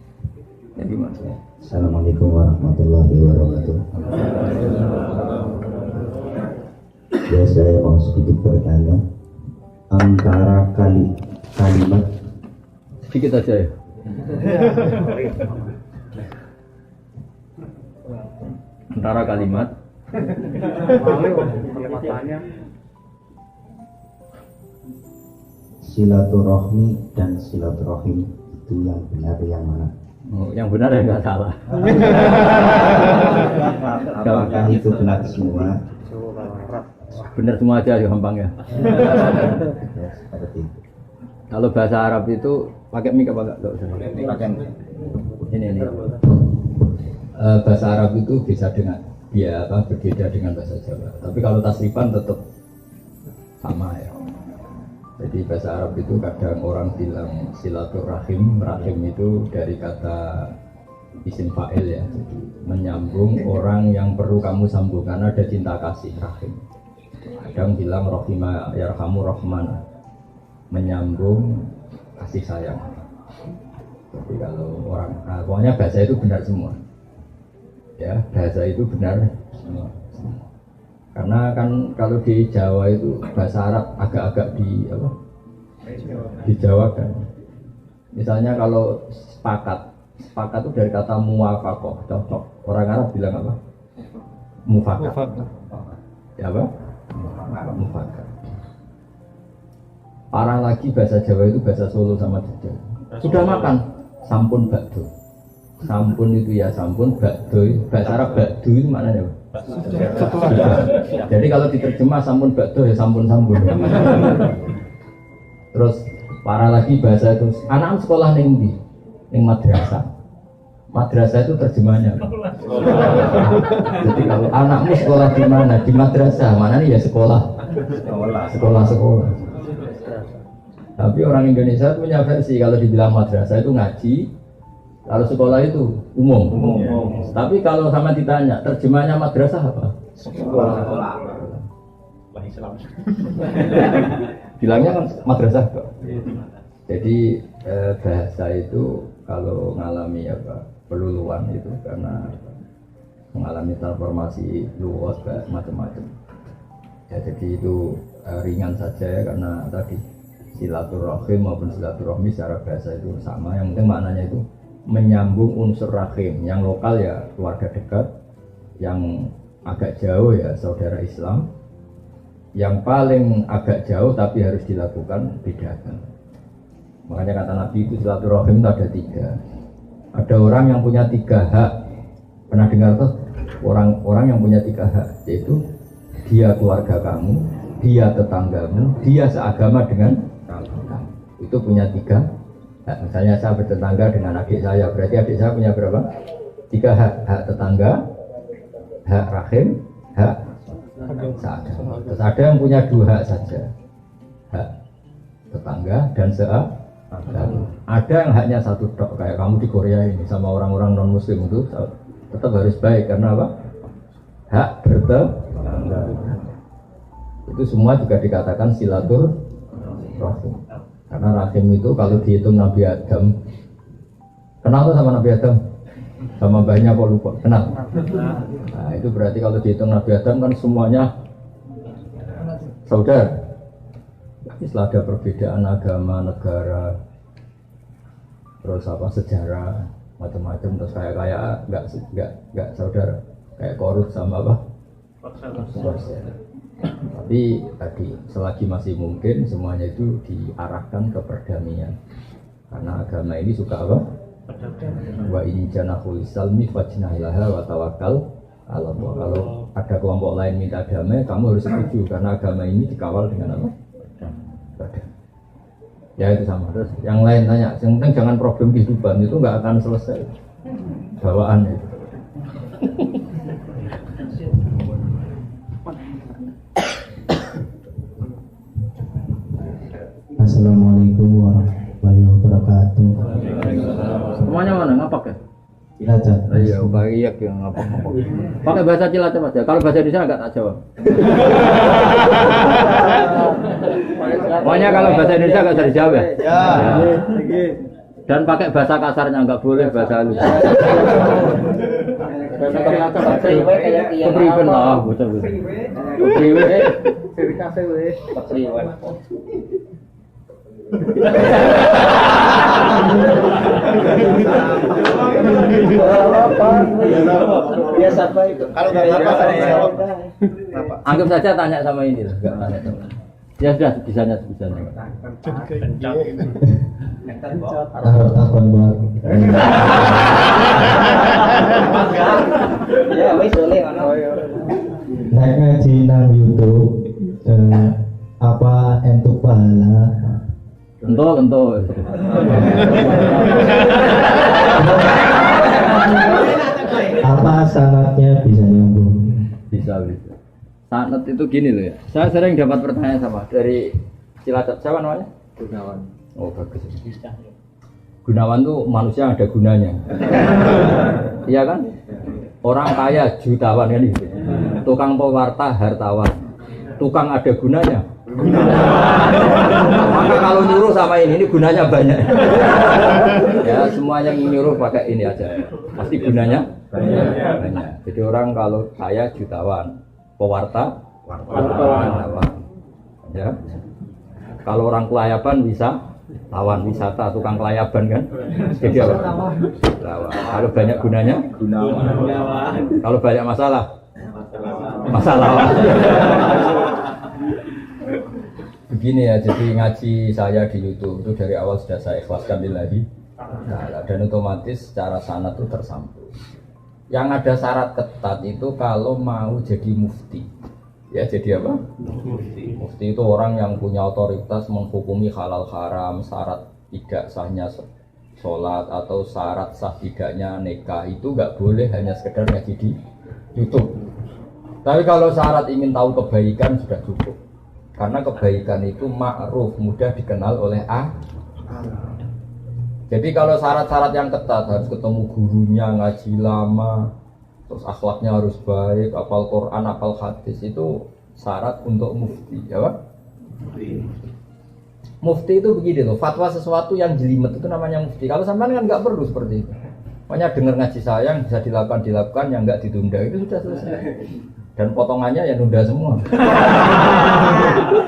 Ya gimana? Assalamualaikum warahmatullahi wabarakatuh. Ya saya mau sedikit bertanya antara kalimat Sedikit aja ya. Antara kalimat silaturahmi dan silaturahim itu yang benar yang mana? Yang benar ya nggak salah. Apakah itu benar semua? Benar semua aja gampang ya. Ya, seperti itu. Kalau bahasa Arab itu pakai mic apa enggak? Pakai Ini. Bahasa Arab itu bisa dengan berbeda dengan bahasa Jawa. Tapi kalau tasrifan tetap sama ya. Jadi bahasa Arab itu kadang orang bilang silaturahim, rahim itu dari kata isim fa'il ya. Jadi menyambung orang yang perlu kamu sambung karena ada cinta kasih rahim. Kadang bilang rohima yarhamu rohman, menyambung kasih sayang. Jadi kalau orang, pokoknya bahasa itu benar semua. Ya, bahasa itu benar semua. Karena kan kalau di Jawa itu bahasa Arab agak-agak di apa? Di Jawa kan. Misalnya kalau sepakat itu dari kata muwafaqah, cocok. Orang Arab bilang apa? Mufakat. Ya apa? Mufakat. Parah lagi bahasa Jawa itu bahasa Solo sama Jogja. Sudah makan? Sampun bakdo. Sampun itu ya sampun, bakdo bahasa Arab bakdo itu maknanya apa? Jadi kalau diterjemah sampun bakdo ya sampun-sampun. Terus parah lagi bahasa itu anak sekolah ning ndi? Ning madrasah. Madrasah itu terjemahnya. Jadi kalau anakmu sekolah di mana? Di madrasah. Mana nih ya sekolah. Sekolah. Tapi orang Indonesia punya versi kalau dibilang madrasah itu ngaji. Kalau sekolah itu umum. Tapi kalau sama ditanya terjemahnya madrasah apa? Sekolah. Bilangnya kan madrasah kok. Jadi bahasa itu kalau mengalami apa peluluan itu karena mengalami transformasi luas macam-macam. Ya, jadi itu ringan saja ya karena tadi silaturahim maupun silaturahmi secara bahasa itu sama. Yang penting maknanya itu menyambung unsur rahim. Yang lokal ya keluarga dekat, yang agak jauh ya saudara Islam. Yang paling agak jauh tapi harus dilakukan bedakan. Makanya kata Nabi itu silaturahim itu ada 3. Ada orang yang punya 3 hak. Pernah dengar tuh? Orang yang punya 3 hak, yaitu dia keluarga kamu, dia tetanggamu, dia seagama dengan kamu. Itu punya 3 hak. Misalnya saya bertetangga dengan adik saya, berarti adik saya punya berapa? 3 hak. Hak tetangga, hak rahim, hak seagama. Terus ada yang punya 2 hak saja, hak tetangga dan seagama. Ada yang haknya 1 tok, kayak kamu di Korea ini sama orang-orang non muslim itu tetap harus baik karena apa? Hak bertetangga. Itu semua juga dikatakan silaturahim. Karena rahim itu kalau dihitung Nabi Adam, kenal tuh sama Nabi Adam? Sama mbahnya apa lupa? Kenal? Nah itu berarti kalau dihitung Nabi Adam kan semuanya saudara. Setelah ada perbedaan agama, negara, terus apa sejarah, macam-macam, terus kayak nggak saudara, kayak Korut sama apa? Tapi tadi selagi masih mungkin semuanya itu diarahkan ke perdamaian. Karena agama ini suka apa? Wa in janahul salmi fajnahilaha wa tawakkal ala Allah. Kalau ada kelompok lain minta damai, kamu harus setuju karena agama ini dikawal dengan apa? Ya itu sama. Terus yang lain tanya, yang penting jangan problem kehidupan, itu nggak akan selesai bawaan itu. Assalamualaikum warahmatullahi wabarakatuh. Semuanya mana ngapak ya? Cilacap. Iya, banyak yang ngapak-ngapak. Pakai bahasa Cilacap aja. Kalau bahasa Indonesia nggak tak jawab. Pokoknya kalau bahasa Indonesia nggak bisa dijawab ya. Dan pakai bahasa kasarnya nggak boleh bahasa halus. Bahasa kasar kepriben lah, betul. Kepriben. Biasa apa itu? Kalau nggak apa-apa, anggap saja tanya sama ini lah, nggak tanya sama. Ya sudah, bisanya. Takon buat. Ya, wis boleh ono. Naik ngaji nang YouTube, apa entuk pahala? Entuk. Apa sanatnya bisa nyambung? Bisa. Sanat itu gini loh ya. Saya sering dapat pertanyaan sama dari Cilacap. Siapa namanya? Gunawan. Oh bagus. Gunawan tuh manusia yang ada gunanya. Iya kan? Orang kaya jutawan kan gitu. Tukang pewarta hartawan. Tukang ada gunanya. Maka kalau nyuruh sama ini gunanya banyak. Ya semuanya nyuruh pakai ini aja. Pasti gunanya banyak. Jadi orang kalau saya jutawan, wartawan. Ya. Kalau orang kelayaban bisa lawan wisata, tukang kelayaban kan. Jadi apa? Lawan. Kalau banyak gunanya, kalau banyak masalah. Begini ya, jadi ngaji saya di YouTube itu dari awal sudah saya ikhlaskan lillahi ta'ala, dan otomatis secara sanad itu tersambung. Yang ada syarat ketat itu kalau mau jadi mufti. Ya jadi apa? Mufti itu orang yang punya otoritas menghukumi halal haram, syarat tidak sahnya sholat atau syarat sah tidaknya nikah itu nggak boleh hanya sekedar ngaji di YouTube. Tapi kalau syarat ingin tahu kebaikan sudah cukup. Karena kebaikan itu ma'ruf, mudah dikenal oleh Jadi kalau syarat-syarat yang ketat harus ketemu gurunya, ngaji lama, terus akhlaknya harus baik, hafal Quran, hafal hadis, itu syarat untuk mufti, ya Pak? Mufti itu begini loh, fatwa sesuatu yang jelimet itu namanya mufti. Kalau sampean kan nggak perlu seperti itu. Makanya dengar ngaji saya yang bisa dilakukan, yang nggak ditunda itu sudah selesai. Dan potongannya ya nunda semua.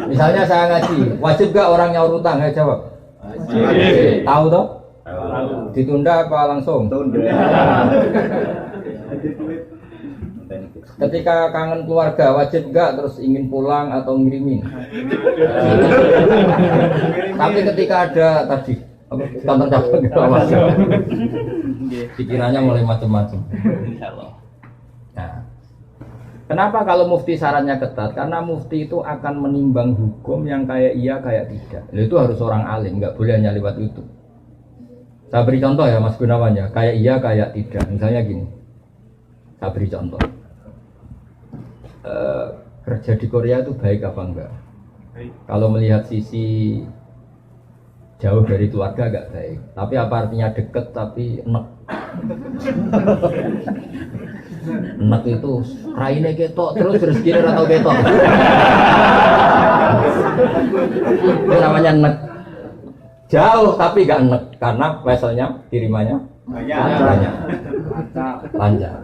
Misalnya saya ngaji, wajib gak orang nyaur utang? Ya jawab. Wajib. Tahu toh? Ditunda apa langsung? Tunda. Ketika kangen keluarga wajib gak terus ingin pulang atau ngirimin? Tapi ketika ada tadi kantor cabang gitu pikirannya mulai macam-macam. Nah, kenapa kalau mufti syaratnya ketat? Karena mufti itu akan menimbang hukum yang kayak iya kayak tidak. Itu harus orang alim, nggak boleh hanya lewat YouTube. Saya beri contoh ya Mas Gunawan ya, kayak iya kayak tidak. Misalnya gini, saya beri contoh. Kerja di Korea itu baik apa enggak? Kalau melihat sisi jauh dari keluarga agak baik. Tapi apa artinya deket tapi enek? Enek itu raine ketok terus rezekine ora tau ketok. Itu namanya enek. Jauh tapi gak enek karena weselnya kirimannya banyak. Lancar.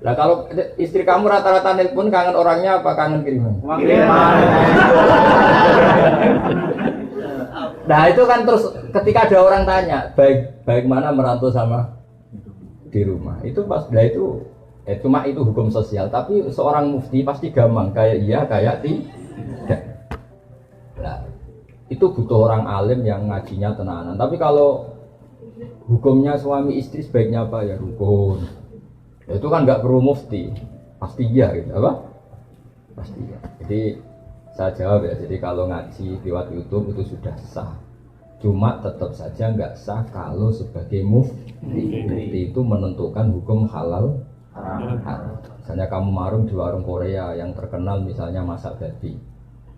Nah kalau istri kamu rata-rata nelpon kangen orangnya apa kangen kiriman? Nah itu kan terus ketika ada orang tanya baik mana merantau sama di rumah itu pas itu cuma itu hukum sosial, tapi seorang mufti pasti gampang kayak iya kayak tidak. Nah itu butuh orang alim yang ngajinya tenanan. Tapi kalau hukumnya suami istri sebaiknya apa ya rukun, itu kan nggak perlu mufti, pasti iya gitu apa? Pasti iya. Jadi saya jawab ya, jadi kalau ngaji lewat YouTube itu sudah sah. Cuma tetap saja nggak sah kalau sebagai mufti. Mufti itu menentukan hukum halal haram. Misalnya kamu marung di warung Korea yang terkenal misalnya masak babi,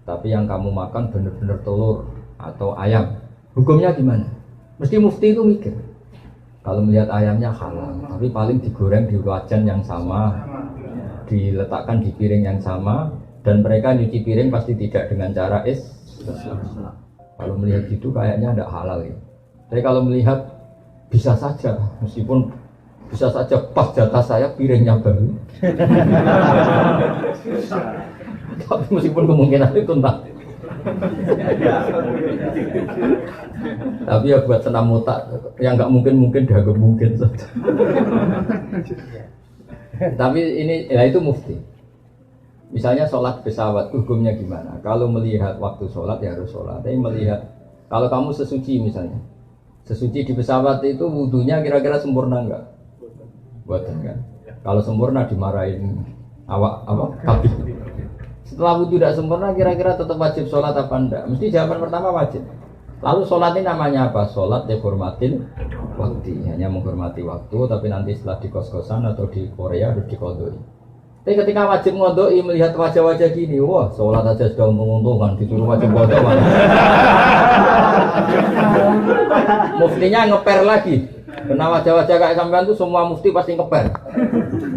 tapi yang kamu makan benar-benar telur atau ayam, hukumnya gimana? Mesti mufti itu mikir. Kalau melihat ayamnya halal, tapi paling digoreng di wajan yang sama, diletakkan di piring yang sama, dan mereka nyuci piring pasti tidak dengan cara Kalau melihat gitu kayaknya tidak halal ya. Tapi kalau melihat bisa saja, meskipun bisa saja pas jatah saya piringnya baru. Tapi meskipun kemungkinan itu entah. Tapi ya buat senam otak yang nggak mungkin dianggap mungkin saja. Tapi ini ya itu mufti. Misalnya sholat pesawat hukumnya gimana? Kalau melihat waktu sholat ya harus sholat. Tapi melihat kalau kamu sesuci misalnya, sesuci di pesawat itu wudunya kira-kira sempurna enggak? Buatan kan? Kalau sempurna dimarahin awak kabin. Setelah wudu tidak sempurna kira-kira tetap wajib sholat apa enggak? Mesti jawaban pertama wajib. Lalu sholat ini namanya apa? Sholat dihormatin waktu, hanya menghormati waktu. Tapi nanti setelah di kos-kosan atau di Korea harus dikodoi. Tapi ketika wajib ngodoi melihat wajah-wajah gini, wah sholat aja sudah menguntungkan, disuruh wajib ngodoi mana? Muftinya ngeper lagi, karena wajah-wajah kayak sampean tuh semua mufti pasti ngeper.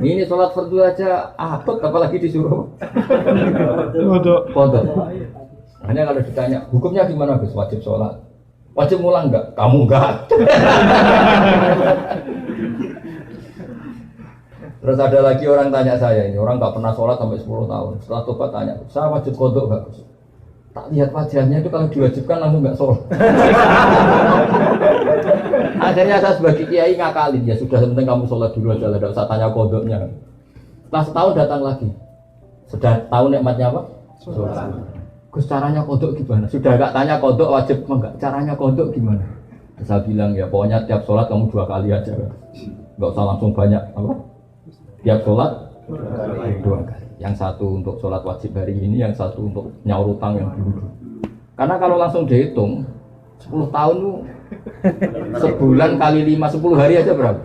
Ini sholat fardu aja apet, apalagi disuruh foto. Hanya kalau ditanya, hukumnya gimana Gus? Wajib sholat. Wajib ngulang enggak? Kamu enggak. Terus ada lagi orang tanya saya, ini orang nggak pernah sholat sampai 10 tahun. Setelah tobat tanya, saya wajib kodok nggak Gus? Tak lihat wajahnya itu kalau diwajibkan langsung nggak sholat. Akhirnya saya sebagai kiai ngakalin, ya sudah penting kamu sholat dulu aja, tidak usah tanya kodoknya. Setelah setahun datang lagi, sudah tahu nikmatnya apa? Sholat. Gus caranya kodok gimana? Sudah nggak tanya kodok wajib enggak? Caranya kodok gimana? Saya bilang ya pokoknya tiap sholat kamu 2 kali aja, nggak usah langsung banyak apa? Tiap sholat 2 kali. Yang satu untuk sholat wajib hari ini, yang satu untuk nyaur utang yang dulu. Karena kalau langsung dihitung 10 tahun tuh sebulan kali 5, 10 hari aja berapa?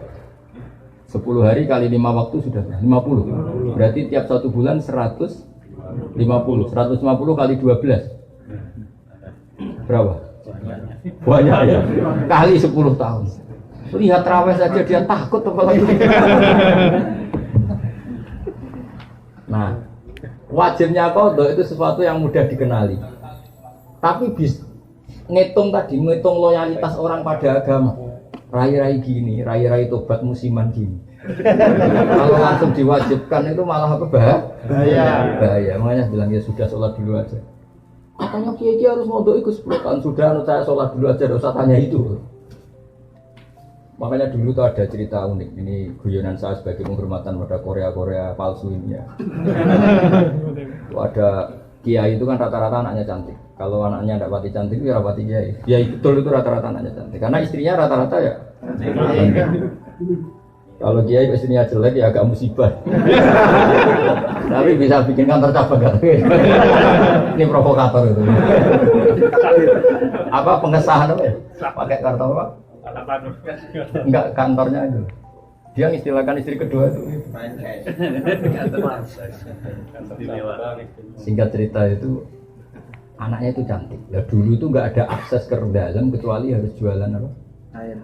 10 hari kali 5 waktu sudah 50. Berarti tiap 1 bulan 150. 150 kali 12 berapa? Banyak ya. Kali 10 tahun. Lihat terawih saja dia takut apalagi. Nah, wajibnya qadha itu sesuatu yang mudah dikenali. Tapi ngitung loyalitas orang pada agama. Rai-rai gini, rai-rai tobat musiman gini. Kalau langsung diwajibkan itu malah apa bahaya. Makanya bilang ya sudah sholat dulu aja. Katanya kiai harus mondok ikut 10 tahun sudah, saya sholat dulu aja, tidak usah tanya itu. Makanya dulu tuh ada cerita unik, ini guyonan saya sebagai penghormatan pada Korea palsu ini ya. Ada kiai itu kan rata-rata anaknya cantik. Kalau anaknya tidak pati cantik itu ya rapati kiai. Kiai betul itu rata-rata anaknya cantik. Karena istrinya rata-rata ya cantik. Kalau kiai istrinya jelek ya agak musibah. Tapi bisa bikin kantor cabang kan? Ini provokator itu. Apa pengesahan apa? Pakai kartu apa? Enggak, kantornya itu. Dia mengistilahkan istri kedua itu. Singkat cerita itu anaknya itu cantik. Nah, dulu itu enggak ada akses ke dalam kecuali harus jualan apa? Air.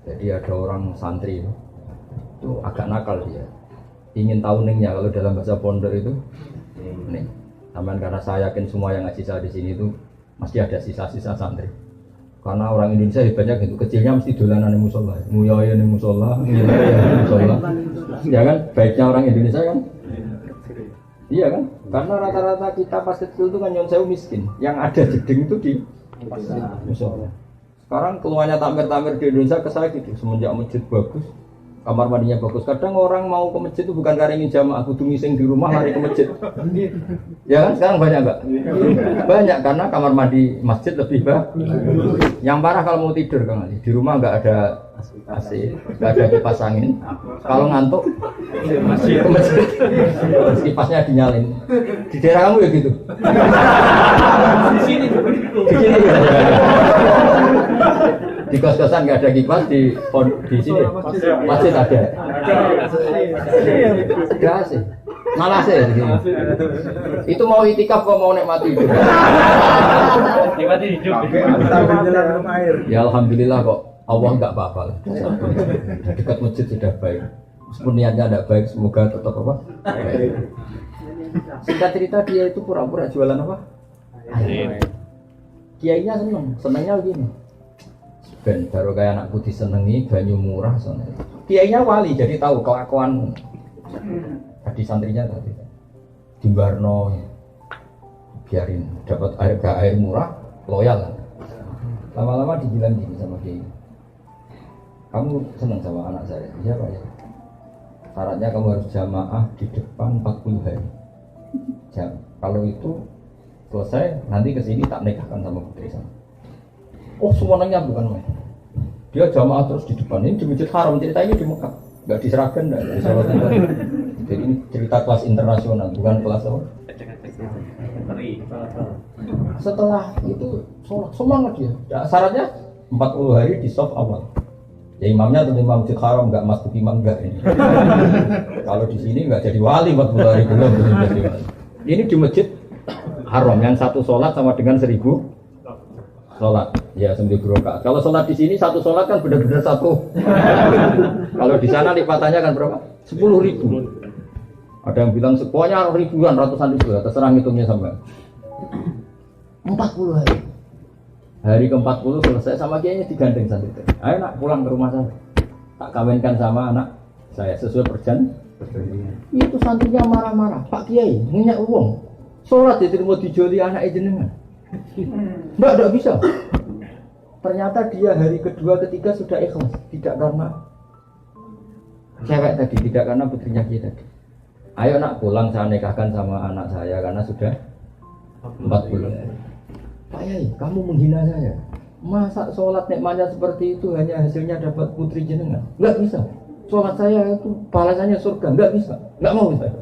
Jadi ada orang santri itu agak nakal dia. Ingin tahu ningnya kalau dalam bahasa pondok itu ning. Aman karena saya yakin semua yang ngaji saya di sini itu masih ada sisa-sisa santri. Karena orang Indonesia hebatnya gitu, kecilnya mesti dolanan di musola, nguyaya di musola, ya kan? Baiknya orang Indonesia kan? Iya kan? Karena rata-rata kita pas kecil itu kan nyon sewu miskin, yang ada jeding itu di musola. Sekarang keluarnya tampir-tampir di Indonesia ke saya gitu, semenjak masjid bagus, kamar mandinya bagus. Kadang orang mau ke masjid itu bukan karena ingin jamaah, kudu ngising di rumah lari ke masjid. Ya kan? Sekarang banyak enggak? Banyak karena kamar mandi masjid lebih bagus. Yang parah kalau mau tidur Kang Ali, di rumah enggak ada AC, enggak ada kipas angin. Kalau ngantuk ke masjid. Kipasnya dinyalin. Di daerah kamu ya gitu. Di sini ya. Di kos-kosan nggak ada kipas, di sini masjid ada. Ada sih, malah sih. Itu mau itikaf kok mau nikmati hidup. Nikmati hidup. Ya alhamdulillah kok Allah nggak apa-apa lah. Dekat masjid sudah baik. Meskipun niatnya tidak baik, semoga tetap apa? Baik. Singkat cerita dia itu pura-pura jualan apa? Kiainya senengnya begini. Ben baru kayak anakku disenengi banyu murah soalnya. Kiainya wali jadi tahu kelakuan tadi santrinya tadi di Barno biarin dapat air murah loyal. Lama-lama dibilang gini sama Kiai. Kamu senang sama anak saya? Iya Pak ya. Syaratnya kamu harus jamaah di depan 40 hari. Kalau itu selesai nanti kesini tak nikahkan sama putri saya. Oh semuanya bukan main. Dia jamaah terus di depan ini di Masjid Haram, cerita ini di Mekah, nggak di Seragen, nggak di Solo. Jadi ini cerita kelas internasional, bukan kelas apa? Setelah itu sholat semangat dia. Ya, syaratnya 40 hari di soft awal. Ya imamnya tentu imam Masjid Haram, nggak masuk imam nggak ini. Kalau di sini nggak jadi wali 40 hari belum jadi wali. Ini di Masjid Haram yang satu sholat sama dengan 1000 sholat, ya 1000 rakaat. Kalau sholat di sini satu sholat kan benar-benar satu. Kalau di sana lipatannya kan berapa? 10.000. Ada yang bilang pokoknya ribuan, ratusan ribu, terserah ngitungnya sampai. 40 hari. Hari ke-40 selesai sama kiainya digandeng santri. Ayo nak pulang ke rumah saya. Tak kawinkan sama anak saya sesuai perjanjian. Itu santrinya marah-marah. Pak Kiai, minyak uang. Sholat diterima dijoli anak jenengan. Enggak bisa. Ternyata dia hari kedua ketiga sudah ikhlas, tidak karena cewek tadi, tidak karena putrinya kita tadi. Ayo nak pulang saya nikahkan sama anak saya karena sudah 40. Pak Yai, kamu menghina saya. Masa sholat nikmatnya seperti itu hanya hasilnya dapat putri jenengan? Enggak bisa. Sholat saya itu balasannya surga, enggak bisa. Enggak mau saya.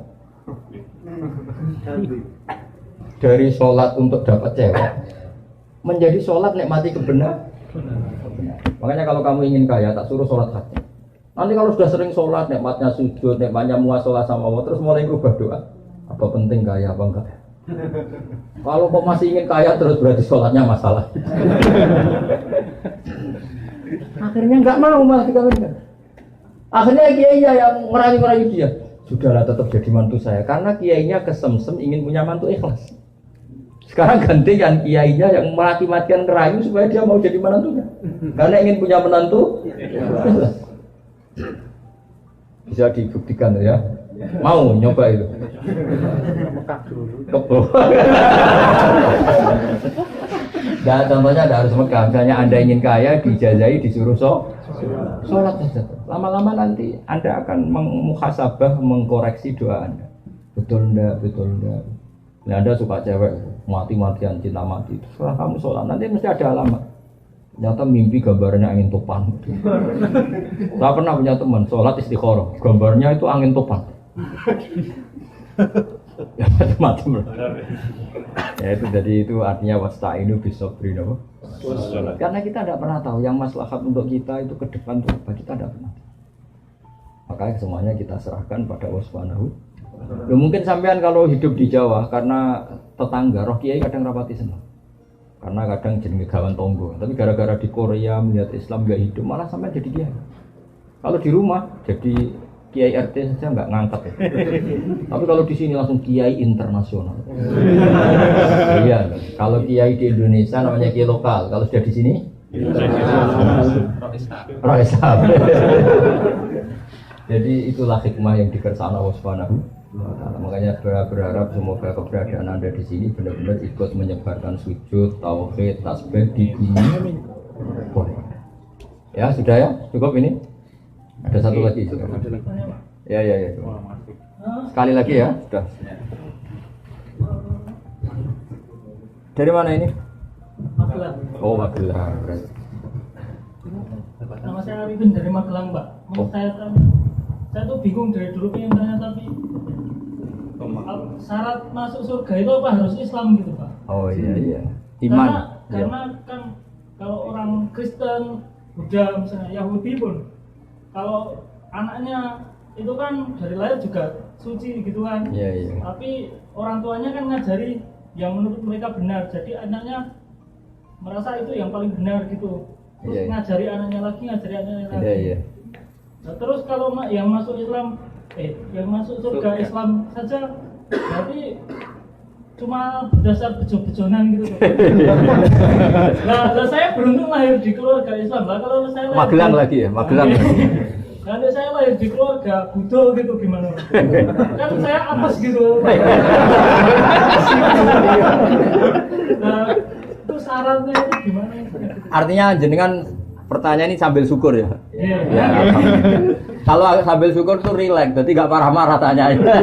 Dari sholat untuk dapat cewek menjadi sholat nikmati kebenaran. Makanya kalau kamu ingin kaya, tak suruh sholat hati. Nanti kalau sudah sering sholat, nikmatnya sujud, nikmatnya muasalah sama Allah, terus mulai berubah doa. Apa penting kaya apa enggak? Kalau kok masih ingin kaya terus berarti sholatnya masalah. Akhirnya nggak mau malah dikawinkan. Akhirnya kiainya yang merayu-merayu dia. Sudahlah tetap jadi mantu saya karena kiainya kesemsem ingin punya mantu ikhlas. Sekarang gantikan kiainya yang mati-matian ngerayu supaya dia mau jadi menantunya. Karena ingin punya menantu ikhlas. Bisa dibuktikan ya. Mau nyoba itu. Nah, contohnya ada harus Mekah. Misalnya Anda ingin kaya, dijazahi, disuruh sholat saja. Lama-lama nanti Anda akan muhasabah, mengkoreksi doa Anda. Betul enggak, betul enggak. Nah, Anda suka cewek, mati-matian cinta mati. Setelah kamu sholat, nanti mesti ada alamat. Ternyata mimpi gambarnya angin topan. Saya pernah punya teman, sholat istikharah. Gambarnya itu angin topan. Ya macam-macam lah. Ya itu jadi itu artinya wasta'inu bisabri apa? Karena kita tidak pernah tahu yang maslahat untuk kita itu ke depan itu apa, kita tidak pernah. Makanya semuanya kita serahkan pada Allah Subhanahu. Ya, mungkin sampean kalau hidup di Jawa karena tetangga roh kiai kadang rapati senang. Karena kadang jadi gawan tonggo. Tapi gara-gara di Korea melihat Islam gak hidup malah sampai jadi kiai. Kalau di rumah jadi kiai RT saja nggak ngangkat ya. Tapi kalau di sini langsung kiai internasional. Iya, kalau kiai di Indonesia namanya kiai lokal. Kalau sudah di sini, Roisab. Jadi itulah hikmah yang dikersana Allah Subhanahu wa Ta'ala. Makanya berharap semoga keberadaan Anda di sini benar-benar ikut menyebarkan sujud, tauhid, tasbih di dunia. Ya sudah ya, cukup ini. Ada satu lagi itu. Ya. Sekali lagi ya, sudah. Dari mana ini? Magelang. Oh, Magelang. Nama saya Arifin dari Magelang, Pak. Mau saya tuh bingung dari dulu pengen tanya tapi syarat masuk surga itu apa harus Islam gitu, Pak? Oh iya. Iman. Karena kan kalau orang Kristen, Buddha, misalnya Yahudi pun kalau anaknya itu kan dari lahir juga suci gitu kan. Iya. Tapi orang tuanya kan ngajari yang menurut mereka benar. Jadi anaknya merasa itu yang paling benar gitu. Terus ngajari anaknya lagi. Iya. Nah, terus kalau yang masuk Islam yang masuk surga Islam saja berarti cuma berdasar bejo-bejonan gitu. Nah, saya beruntung lahir di keluarga Islam. Lah kalau saya Magelang lagi ya, Magelang. Nanti saya lahir di keluarga Buddha gitu gimana? Kan saya apes gitu. Nah, itu syaratnya itu gimana? Artinya jenengan pertanyaan ini sambil syukur ya. Iya. Ya, kalau sambil syukur tuh rileks, jadi nggak marah-marah tanyanya.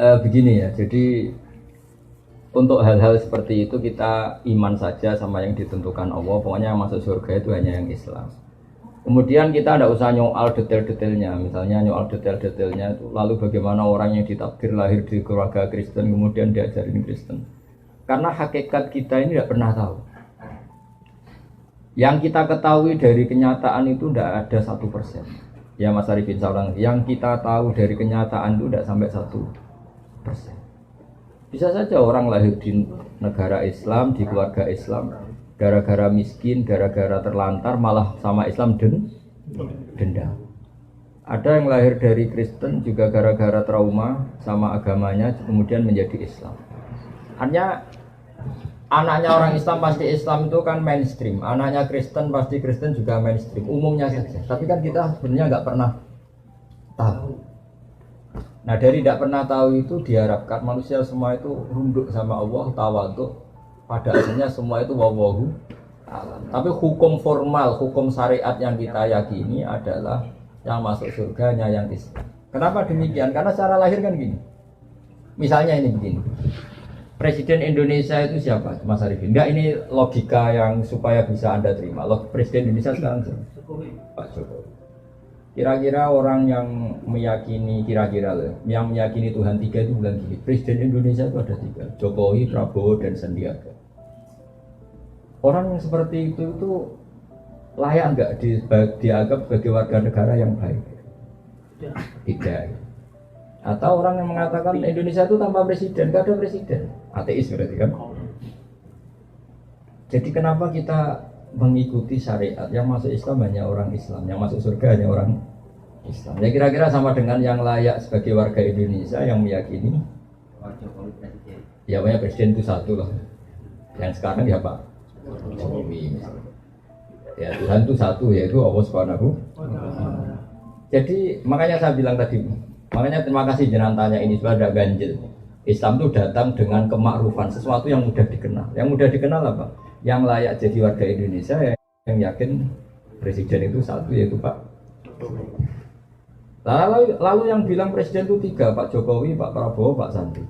Begini ya, jadi untuk hal-hal seperti itu kita iman saja sama yang ditentukan Allah. Pokoknya yang masuk surga itu hanya yang Islam. Kemudian kita tidak usah nyoal detail-detailnya. Misalnya nyoal detail-detailnya itu lalu bagaimana orang yang ditakdir lahir di keluarga Kristen kemudian diajarin Kristen. Karena hakikat kita ini tidak pernah tahu. Yang kita ketahui dari kenyataan itu tidak ada 1%. Ya Mas Arifin seorang yang kita tahu dari kenyataan itu tidak sampai 1%. Bisa saja orang lahir di negara Islam, di keluarga Islam, gara-gara miskin, gara-gara terlantar malah sama Islam denda. Ada yang lahir dari Kristen juga gara-gara trauma sama agamanya kemudian menjadi Islam. Hanya anaknya orang Islam pasti Islam itu kan mainstream, anaknya Kristen pasti Kristen juga mainstream, umumnya saja. Tapi kan kita sebenarnya nggak pernah tahu. Nah dari tidak pernah tahu itu diharapkan manusia semua itu runduk sama Allah, tawadhu. Pada akhirnya semua itu wallahu a'lam. Tapi hukum formal, hukum syariat yang kita yakini adalah yang masuk surganya yang Islam. Kenapa demikian? Karena secara lahir kan gini. Misalnya ini begini. Presiden Indonesia itu siapa? Mas Arifin. Enggak, ini logika yang supaya bisa Anda terima. Presiden Indonesia sekarang siapa? Pak Jokowi. Kira-kira orang yang meyakini, yang meyakini Tuhan tiga itu bilang gini. Presiden Indonesia itu ada tiga. Jokowi, Prabowo, dan Sandiaga. Orang yang seperti itu layak enggak dianggap sebagai warga negara yang baik? Tidak. Atau orang yang mengatakan Indonesia itu tanpa presiden, gak ada presiden, ateis berarti kan. Jadi kenapa kita mengikuti syariat yang masuk Islam hanya orang Islam, yang masuk surga hanya orang Islam? Ya kira-kira sama dengan yang layak sebagai warga Indonesia yang meyakini ya banyak presiden itu satu lah. Yang sekarang ya Pak Jokowi misalnya. Ya Tuhan itu satu, yaitu Allah Subhanahu. Jadi makanya saya bilang tadi, makanya terima kasih jenengan tanya ini supaya ada ganjil. Islam itu datang dengan kemakrufan, sesuatu yang mudah dikenal. Yang mudah dikenal apa? Yang layak jadi warga Indonesia yang yakin presiden itu satu, yaitu Pak. Lalu yang bilang presiden itu tiga, Pak Jokowi, Pak Prabowo, Pak Sandi.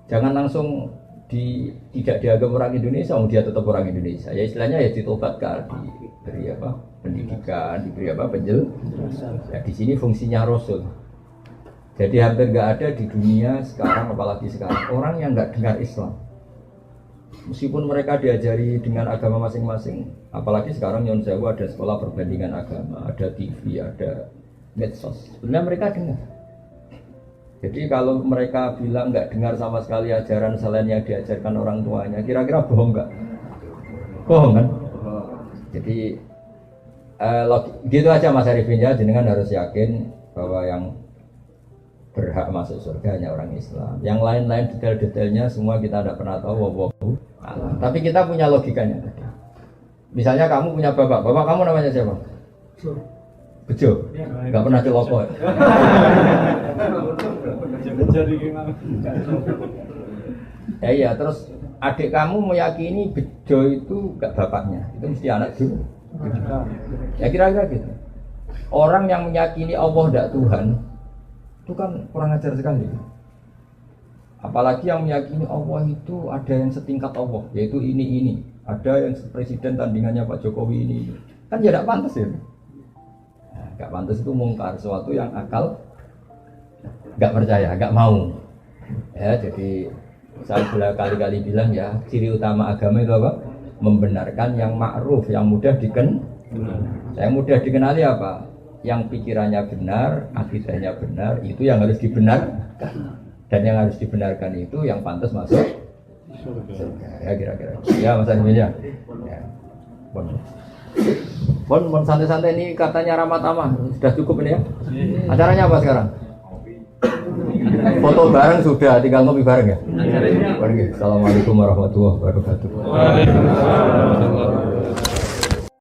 Jangan langsung tidak dianggap orang Indonesia, dia tetap orang Indonesia. Ya istilahnya ya ditobatkan, diberi apa? Pendidikan, diberi apa? Penjelasan. Ya di sini fungsinya Rasul. Jadi hampir nggak ada di dunia sekarang, apalagi sekarang, orang yang nggak dengar Islam. Meskipun mereka diajari dengan agama masing-masing, apalagi sekarang Nyon Sewu ada sekolah perbandingan agama, ada TV, ada medsos. Sebenarnya mereka dengar. Jadi kalau mereka bilang nggak dengar sama sekali ajaran selain yang diajarkan orang tuanya, kira-kira bohong nggak? Bohong kan? Jadi gitu aja Mas Arifin ya, jenengan harus yakin bahwa yang berhak masuk surga hanya orang Islam. Yang lain-lain detail-detailnya semua kita tidak pernah tahu. Tapi kita punya logikanya. Misalnya kamu punya bapak kamu namanya siapa? Bejo. Enggak pernah celoko. Ya iya, terus adik kamu meyakini Bejo itu enggak bapaknya. Itu mesti anak dulu. Ya kira-kira gitu. Orang yang meyakini Allah tidak Tuhan itu kan kurang ajar sekali. Apalagi yang meyakini Allah itu ada yang setingkat Allah, yaitu ini. Ada yang presiden tandingannya Pak Jokowi ini. Kan ya tidak pantas ya. Nah, gak pantas itu mungkar, sesuatu yang akal gak percaya, gak mau. Ya, jadi saya sudah kali-kali bilang ya, ciri utama agama itu apa? Membenarkan yang ma'ruf, yang mudah dikenal. Yang mudah dikenali apa? Yang pikirannya benar, akidahnya benar, itu yang harus dibenarkan. Dan yang harus dibenarkan itu yang pantas masuk surga. Ya kira-kira. Ya Mas Arifin ya. Bon santai-santai ini katanya Rahmat Amah sudah cukup ini ya. Acaranya apa sekarang? Foto bareng sudah, tinggal ngopi bareng ya. Assalamualaikum warahmatullahi wabarakatuh.